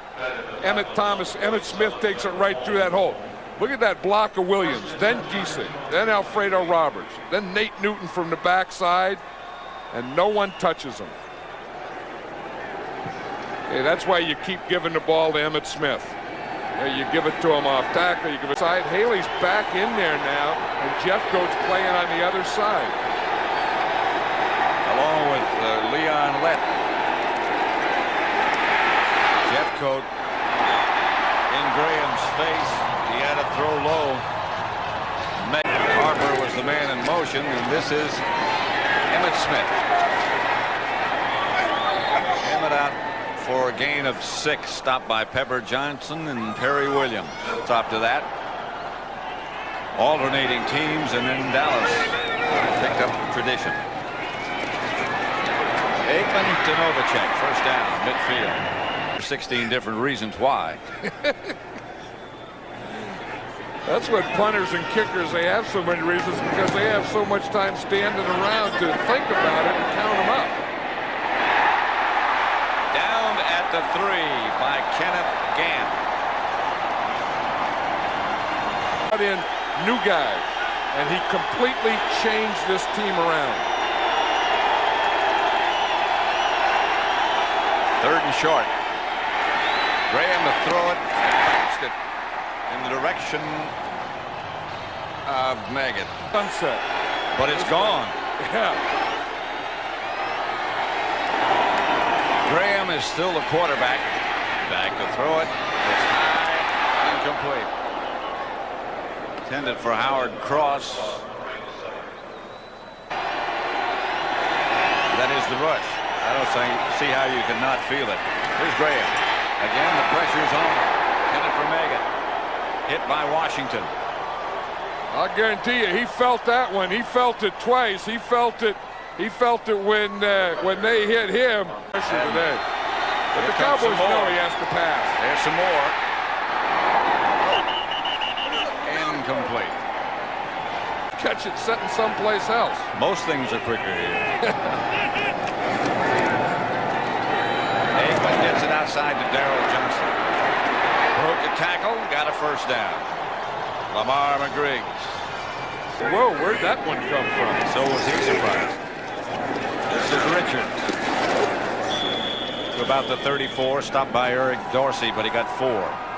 Emmitt Smith takes it right through that hole. Look at that block of Williams, then Giesick, then Alfredo Roberts, then Nate Newton from the backside, and no one touches him. Hey, that's why you keep giving the ball to Emmitt Smith. You give it to him off tackle, you give it side. Haley's back in there now, and Jeffcoat's playing on the other side. Along with Leon Lett. Jeffcoat in Graham's face. He had to throw low. Harper was the man in motion, and this is Emmitt Smith. Emmitt out for a gain of 6, stopped by Pepper Johnson and Perry Williams. Top to that. Alternating teams, and then Dallas picked up tradition. Aikman to Novacek, first down, midfield. 16 different reasons why. That's what punters and kickers, they have so many reasons, because they have so much time standing around to think about it and count them up. Down at the 3 by Kenneth Gann. Brought in new guy, and he completely changed this team around. 3rd and short. Graham to throw it, bounced it in the direction of Maggott. Sunset. But it's gone. Yeah. Graham is still the quarterback. Back to throw it. It's high, incomplete. Intended for Howard Cross. That is the rush. I don't see how you could not feel it. Here's Graham. Again, the pressure's on. Intended for Maggott. Hit by Washington. I'll guarantee you, he felt that one. He felt it twice. He felt it. He felt it when they hit him. Today. But the Cowboys know he has to pass. There's some more. Incomplete. Catch it setting someplace else. Most things are quicker here. Aikman gets it outside to Darrell Johnson. Broke the tackle, got a first down. Lamar McGriggs. Whoa, where'd that one come from? So was he surprised. This is Richards. To about the 34, stopped by Eric Dorsey, but he got 4.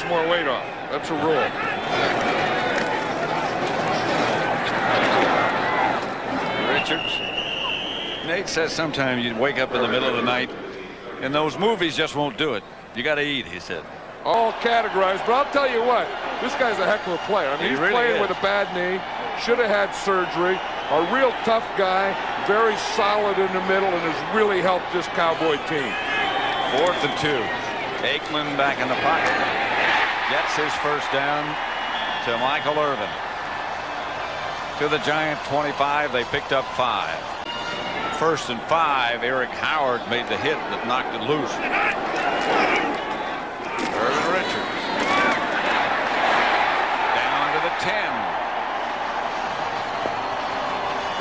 More weight off. That's a rule. Richards. Nate says sometimes you wake up in the middle of the night, and those movies just won't do it. You got to eat, he said. All categorized, but I'll tell you what, this guy's a heck of a player. I mean, he's really playing is. with a bad knee, should have had surgery, a real tough guy, very solid in the middle, and has really helped this Cowboy team. 4th and 2. Aikman back in the pocket. Gets his first down to Michael Irvin. To the Giant 25, they picked up 5. 1st and 5, Eric Howard made the hit that knocked it loose. Irvin Richards. Down to the 10.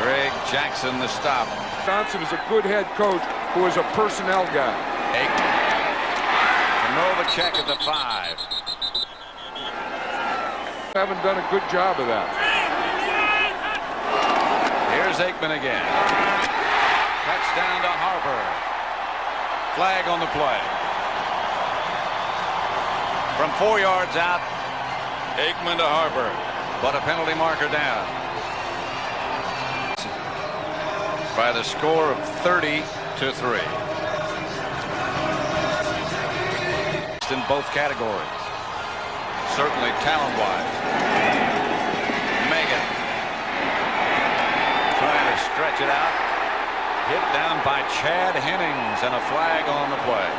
Greg Jackson the stop. Johnson is a good head coach who is a personnel guy. Aikman. Novacek at the 5. Haven't done a good job of that. Here's Aikman again. Touchdown to Harper. Flag on the play. From 4 yards out, Aikman to Harper, but a penalty marker down. By the score of 30-3. In both categories, certainly talent-wise. Maggott trying to stretch it out, hit down by Chad Hennings, and a flag on the play.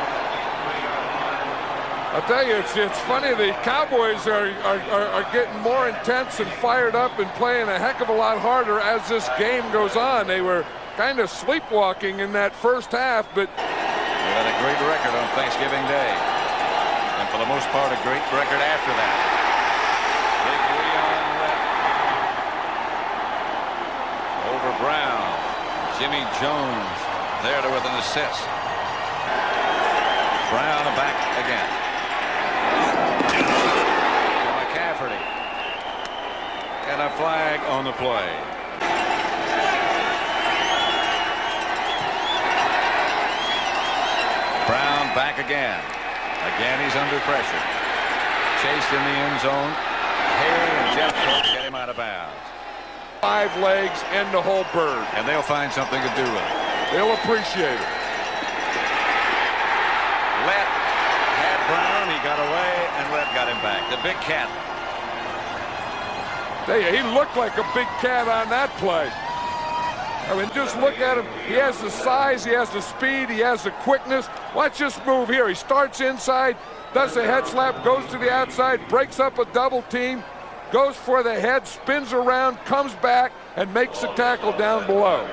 I'll tell you, it's funny, the Cowboys are getting more intense and fired up and playing a heck of a lot harder as this game goes on. They were kind of sleepwalking in that first half, but they had a great record on Thanksgiving Day. And for the most part, a great record after that. Big Leon left. Over Brown. Jimmy Jones there with an assist. Brown back again. To McCafferty. And a flag on the play. Brown back again. Again, he's under pressure. Chased in the end zone. Hay and Jeff Cook get him out of bounds. 5 legs and the whole bird. And they'll find something to do with it. They'll appreciate it. Had Brown. He got away. and Webb got him back. The big cat. He looked like a big cat on that play. I mean, just look at him. He has the size, he has the speed, he has the quickness. Watch this move here. He starts inside, does a head slap, goes to the outside, breaks up a double team, goes for the head, spins around, comes back, and makes the tackle down below.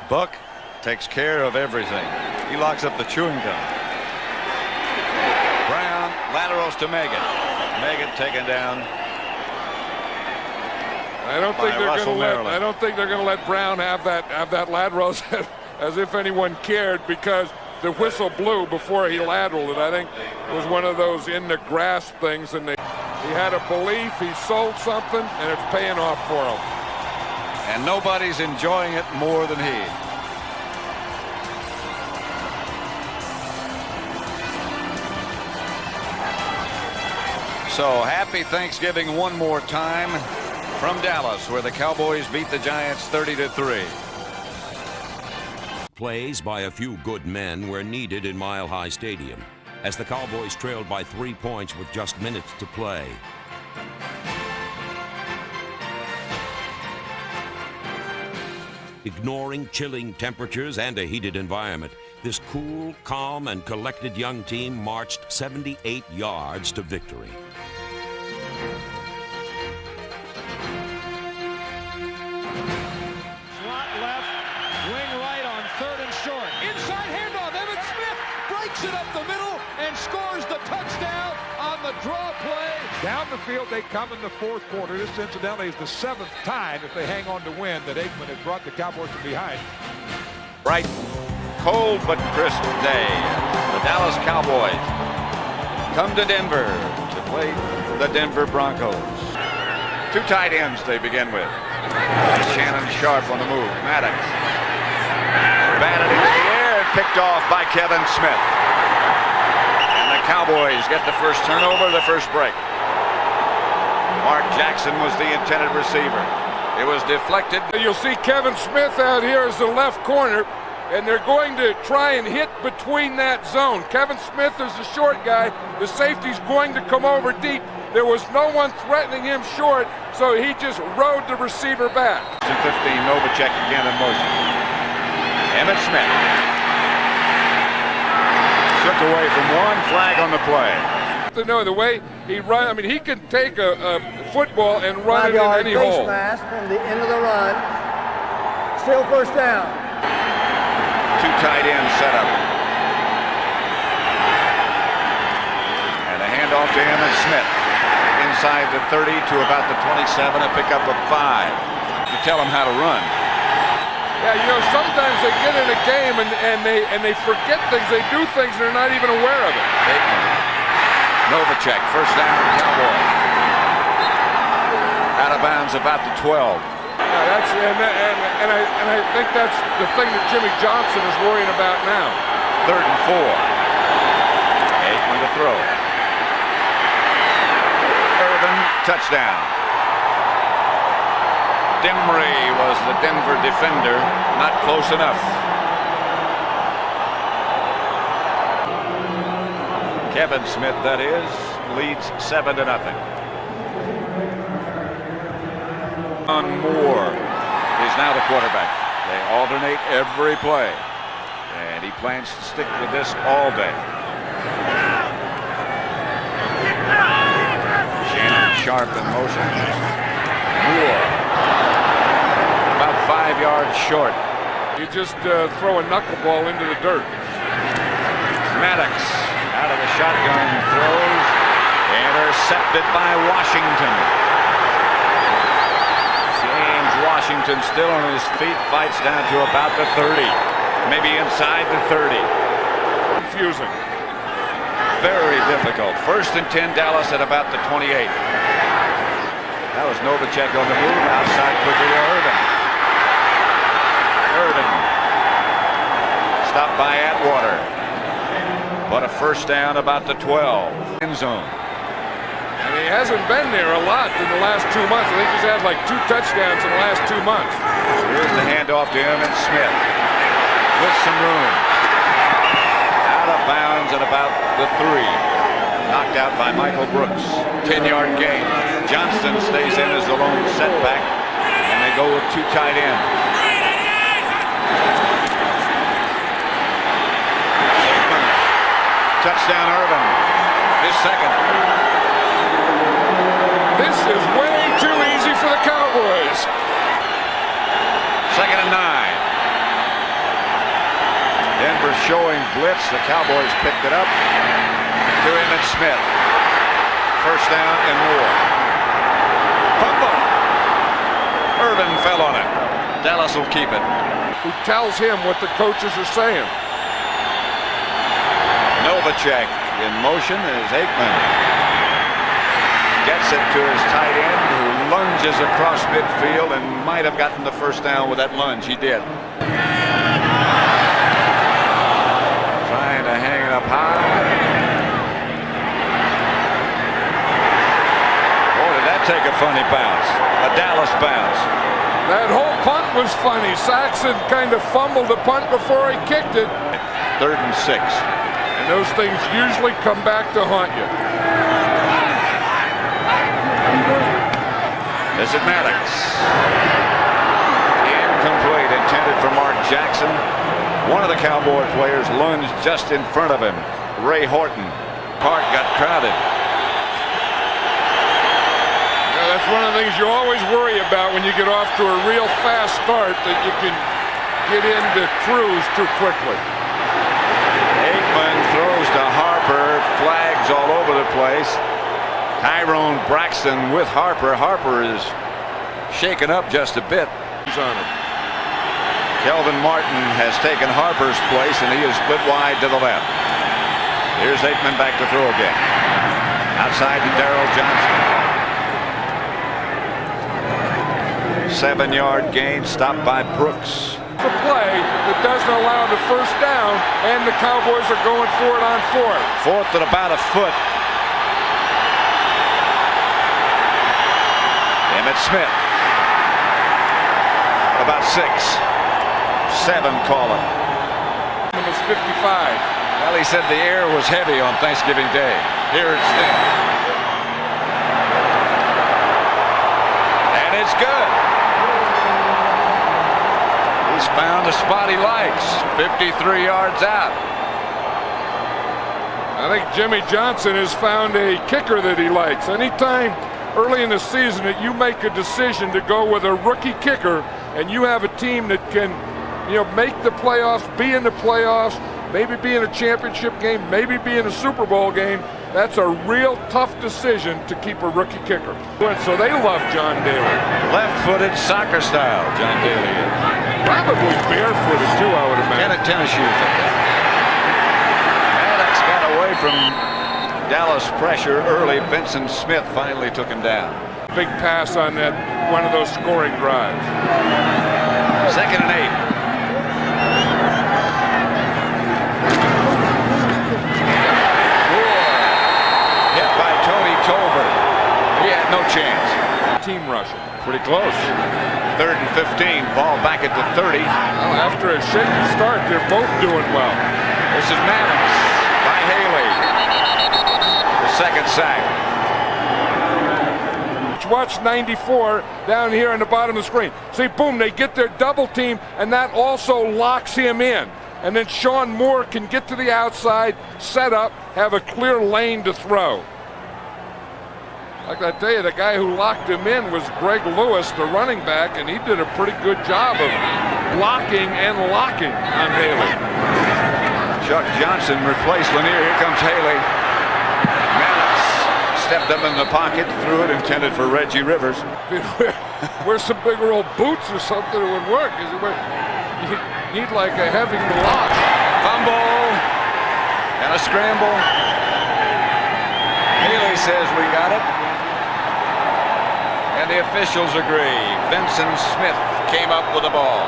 Buck takes care of everything. He locks up the chewing gum. Brown laterals to Megan. Megan taken down. I don't think they're going to let Brown have that lateral as if anyone cared, because the whistle blew before he lateraled it. I think it was one of those in the grass things, and he had a belief, he sold something, and it's paying off for him. And nobody's enjoying it more than he. So happy Thanksgiving one more time from Dallas, where the Cowboys beat the Giants 30-3. Plays by a few good men were needed in Mile High Stadium as the Cowboys trailed by 3 points with just minutes to play. Ignoring chilling temperatures and a heated environment, this cool, calm, and collected young team marched 78 yards to victory. Slot left, wing right on 3rd and short. Inside handoff, Emmitt Smith breaks it up the middle and scores the touchdown on the draw play. Down the field they come in the 4th quarter. This incidentally is the 7th time, if they hang on to win, that Aikman has brought the Cowboys from behind. Bright, cold but crisp day. The Dallas Cowboys come to Denver to play the Denver Broncos. 2 tight ends they begin with. Shannon Sharp on the move. Maddox. Batted in the air and picked off by Kevin Smith. And the Cowboys get the first turnover, the first break. Mark Jackson was the intended receiver. It was deflected. You'll see Kevin Smith out here as the left corner, and they're going to try and hit between that zone. Kevin Smith is the short guy. The safety's going to come over deep. There was no one threatening him short, so he just rode the receiver back. 2:15, Novacek again in motion. Emmitt Smith shook away from one, flag on the play. To know the way he run, I mean, he can take a football and run it in any hole. Mask from the end of the run. Still first down. 2 tight ends set up. And a handoff to Emmitt Smith. Inside the 30 to about the 27, a pickup of 5. You tell them how to run. Yeah, you know, sometimes they get in a game and they forget things. They do things and they're not even aware of it. Novacek, first down, Cowboy. Out of bounds about the 12. Yeah, and I think that's the thing that Jimmy Johnson is worrying about now. 3rd and 4. Aikman to throw. Irvin, touchdown. Dimry was the Denver defender, not close enough. Kevin Smith, that is, leads 7-0. John Moore is now the quarterback. They alternate every play, and he plans to stick with this all day. Shannon Sharp in motion. Moore about 5 yards short. You just throw a knuckleball into the dirt. Maddox out of the shotgun throws, intercepted by Washington. James Washington still on his feet, fights down to about the 30, maybe inside the 30. Confusing. Very difficult. 1st and 10, Dallas at about the 28. That was Novacek on the move, outside quickly to Irvin. Irvin stopped by Atwater. But a first down about the 12. End zone. And he hasn't been there a lot in the last 2 months. I think he's had like 2 touchdowns in the last 2 months. Here's the handoff to Emmitt Smith with some room. Out of bounds at about the 3. Knocked out by Michael Brooks. 10-yard gain. Johnston stays in as the lone setback, and they go with 2 tight ends. Touchdown Irvin. His second. This is way too easy for the Cowboys. 2nd and 9. Denver showing blitz. The Cowboys picked it up. To Emmitt Smith. 1st down and more. Fumble. Irvin fell on it. Dallas will keep it. Who tells him what the coaches are saying? Novacek in motion as Aikman gets it to his tight end, who lunges across midfield and might have gotten the 1st down with that lunge. He did. Trying to hang it up high. Boy, did that take a funny bounce. A Dallas bounce. That whole punt was funny. Saxon kind of fumbled the punt before he kicked it. 3rd and 6. And those things usually come back to haunt you. Is it Maddox? Incomplete, intended for Mark Jackson. One of the Cowboy players lunged just in front of him. Ray Horton. Park got crowded. Yeah, that's one of the things you always worry about when you get off to a real fast start, that you can get into cruise too quickly. Aikman throws to Harper. Flags all over the place. Tyrone Braxton with Harper. Harper is shaken up just a bit. He's on it. Kelvin Martin has taken Harper's place, and he is split wide to the left. Here's Aikman back to throw again. Outside to Darrell Johnson. 7-yard gain, stopped by Brooks. The play that doesn't allow the 1st down, and the Cowboys are going for it on 4th. 4th at about a foot. Emmitt Smith. About 6. 7 calling. It was 55. Well, he said the air was heavy on Thanksgiving Day. Here it's there. And it's good. He's found a spot he likes. 53 yards out. I think Jimmy Johnson has found a kicker that he likes. Anytime early in the season that you make a decision to go with a rookie kicker, and you have a team that can, make the playoffs, be in the playoffs, maybe be in a championship game, maybe be in a Super Bowl game, that's a real tough decision to keep a rookie kicker. So they love John Daly. Left-footed soccer style, John Daly is. Probably barefooted too, I would imagine. Tennis shoes. Maddox got away from Dallas pressure early. Vincent Smith finally took him down. Big pass on that, one of those scoring drives. 2nd and 8. Hit by Tony Tolbert. He had no chance. Team rushing. Pretty close. 3rd and 15. Ball back at the 30. Well, after a shaky start, they're both doing well. This is Maddox by Haley. The 2nd sack. Watch 94 down here on the bottom of the screen. See, boom, they get their double team, and that also locks him in. And then Sean Moore can get to the outside, set up, have a clear lane to throw. Like I tell you, the guy who locked him in was Greg Lewis, the running back, and he did a pretty good job of blocking and locking on Haley. Chuck Johnson replaced Lanier. Here comes Haley. Stepped up in the pocket, threw it, intended for Reggie Rivers. Wear some bigger old boots or something, it would work. You need like a heavy block. Fumble and a scramble. Haley says we got it. And the officials agree. Vincent Smith came up with the ball.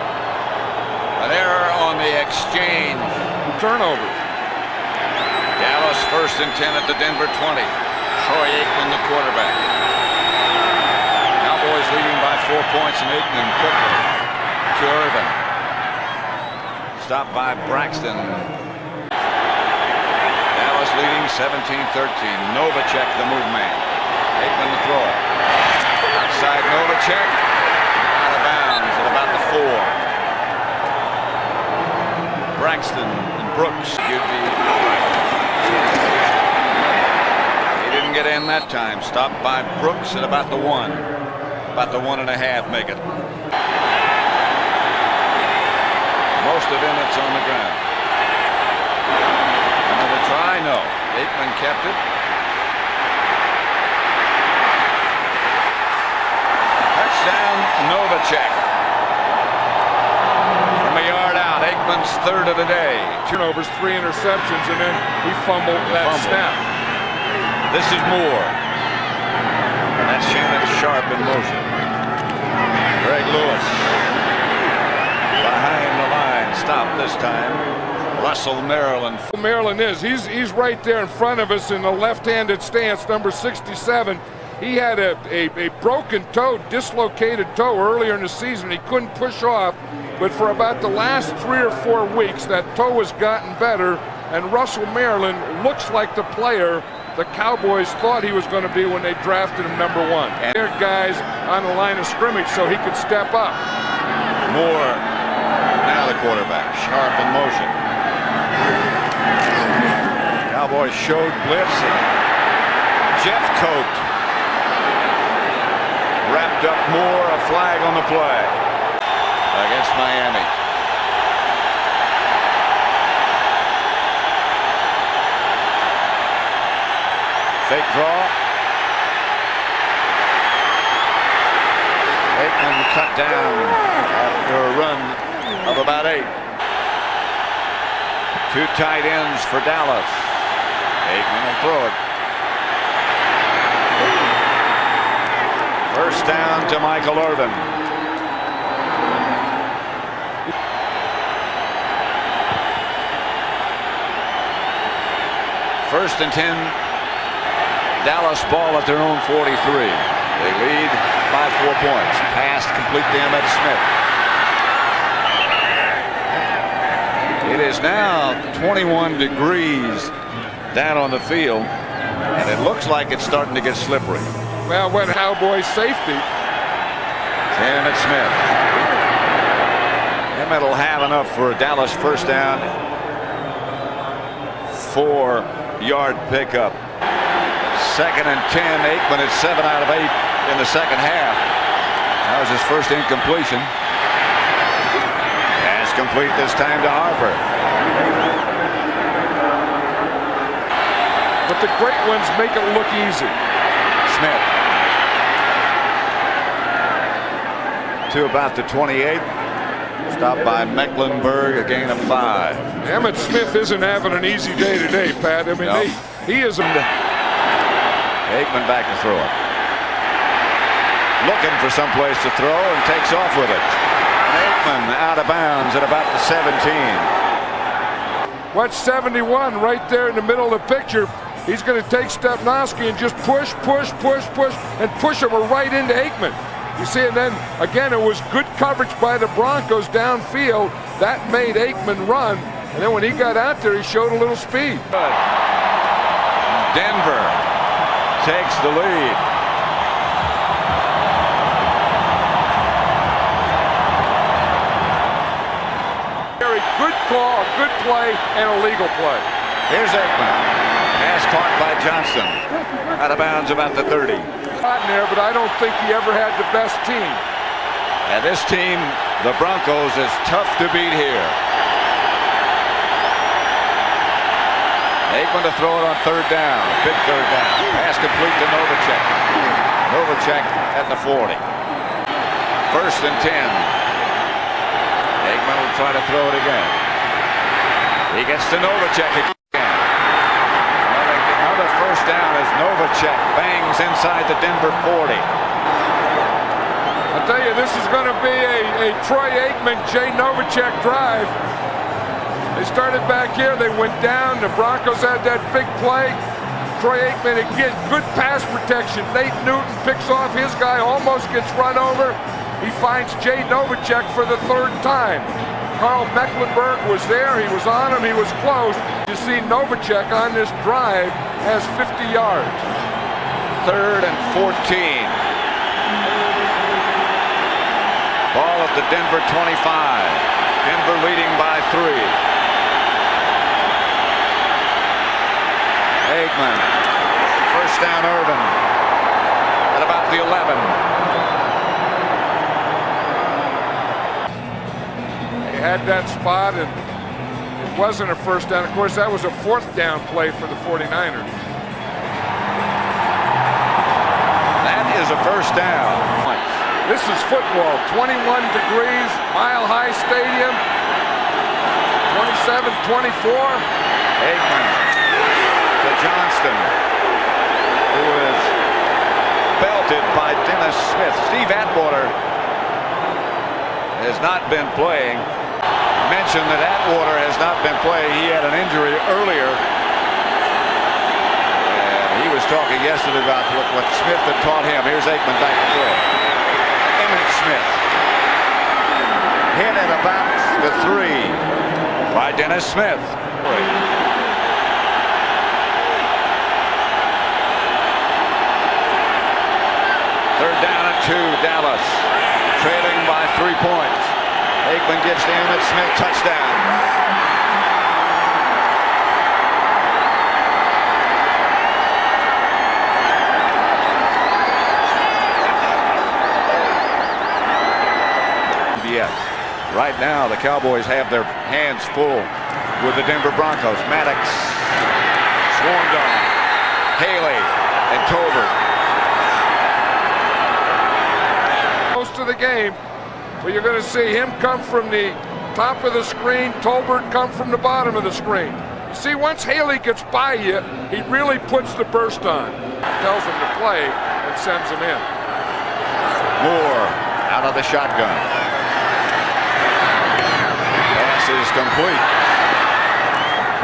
An error on the exchange. Turnover. Dallas 1st and 10 at the Denver 20. Troy Aikman, the quarterback. Cowboys leading by 4 points, and Aikman quickly to Irvin. Stopped by Braxton. leading 17-13. Novacek, the move man. Aikman to throw it. Outside Novacek. Out of bounds at about the 4. Braxton and Brooks. He didn't get in that time. Stopped by Brooks at about the 1. About the 1.5 make it. Most of Emmett's on the ground. Another try, no. Aikman kept it. Touchdown, Novacek. From a yard out, Aikman's 3rd of the day. Turnovers, 3 interceptions, and then he fumbled that snap. This is Moore. And that's Shannon Sharp in motion. Greg Lewis. Behind the line, stop this time. Russell Maryland. Maryland is. He's right there in front of us in the left-handed stance, number 67. He had a broken toe, dislocated toe earlier in the season. He couldn't push off, but for about the last 3 or 4 weeks, that toe has gotten better, and Russell Maryland looks like the player the Cowboys thought he was going to be when they drafted him number 1. And there are guys on the line of scrimmage so he could step up. Moore, now the quarterback, Sharp in motion. Cowboys showed blitz. Jeff Coat wrapped up Moore, a flag on the play against Miami. Fake draw. Aikman cut down after a run of about 8. 2 tight ends for Dallas. Aikman will throw it. First down to Michael Irvin. First and 10. Dallas ball at their own 43. They lead by 4 points. Pass complete to Emmitt Smith. It is now 21 degrees down on the field, and it looks like it's starting to get slippery. Well, when Cowboys safety. Emmitt Smith. Emmitt will have enough for a Dallas first down. 4-yard pickup. 2nd and 10. Aikman at 7 out of 8 in the second half. That was his first incompletion. Pass complete this time to Harper. But the great ones make it look easy. Smith. To about the 28. Stopped by Mecklenburg, a gain of 5. Emmitt Smith isn't having an easy day today, Pat. I mean, no. he is. Aikman back to throw it. Looking for some place to throw and takes off with it. Aikman out of bounds at about the 17. Watch 71 right there in the middle of the picture. He's going to take Stepnoski and just push, and push him right into Aikman. You see, and then again, it was good coverage by the Broncos downfield. That made Aikman run. And then when he got out there, he showed a little speed. Denver takes the lead. Very good call, good play, and a legal play. Here's Aikman. Pass caught by Johnston. Out of bounds about the 30. Not in there, but I don't think he ever had the best team. And this team, the Broncos, is tough to beat here. Aikman to throw it on 3rd down. Big 3rd down. Pass complete to Novacek. Novacek at the 40. 1st and 10. Aikman will try to throw it again. He gets to Novacek again. Another first down as Novacek bangs inside the Denver 40. I'll tell you, this is going to be a Troy Aikman, Jay Novacek drive. They started back here, they went down, the Broncos had that big play. Troy Aikman again, good pass protection. Nate Newton picks off his guy, almost gets run over. He finds Jay Novacek for the 3rd time. Carl Mecklenburg was there. He was on him. He was close. You see Novacek on this drive has 50 yards. 3rd and 14. Ball at the Denver 25. Denver leading by 3. Aikman. First down, Irvin. At about the 11. Had that spot, and it wasn't a first down. Of course, that was a 4th down play for the 49ers. That is a first down. This is football. 21 degrees, Mile High Stadium. 27-24. Aikman to Johnston, who is belted by Dennis Smith. Steve Atwater has not been playing. Mentioned that Atwater has not been playing. He had an injury earlier. And he was talking yesterday about what Smith had taught him. Here's Aikman back to throw. Emmett Smith. Hit at about the 3 by Dennis Smith. 3rd down and 2, Dallas. Trailing by 3 points. Aikman gets to Emmett Smith, touchdown. Yes. Right now, the Cowboys have their hands full with the Denver Broncos. Maddox swarmed on. Haley and Tolbert. Most of the game. But you're going to see him come from the top of the screen, Tolbert come from the bottom of the screen. You see, once Haley gets by you, he really puts the burst on. Tells him to play and sends him in. Moore out of the shotgun. Pass is complete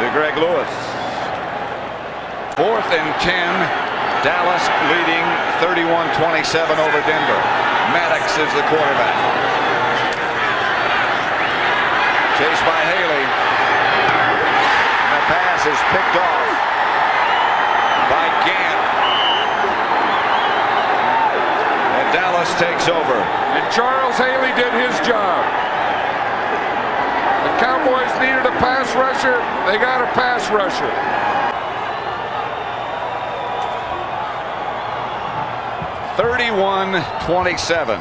to Greg Lewis. 4th and 10. Dallas leading 31-27 over Denver. Maddox is the quarterback. Chased by Haley. And the pass is picked off by Gant. And Dallas takes over. And Charles Haley did his job. The Cowboys needed a pass rusher. They got a pass rusher. (31-27).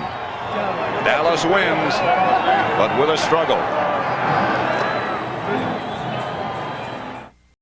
Dallas wins, but with a struggle.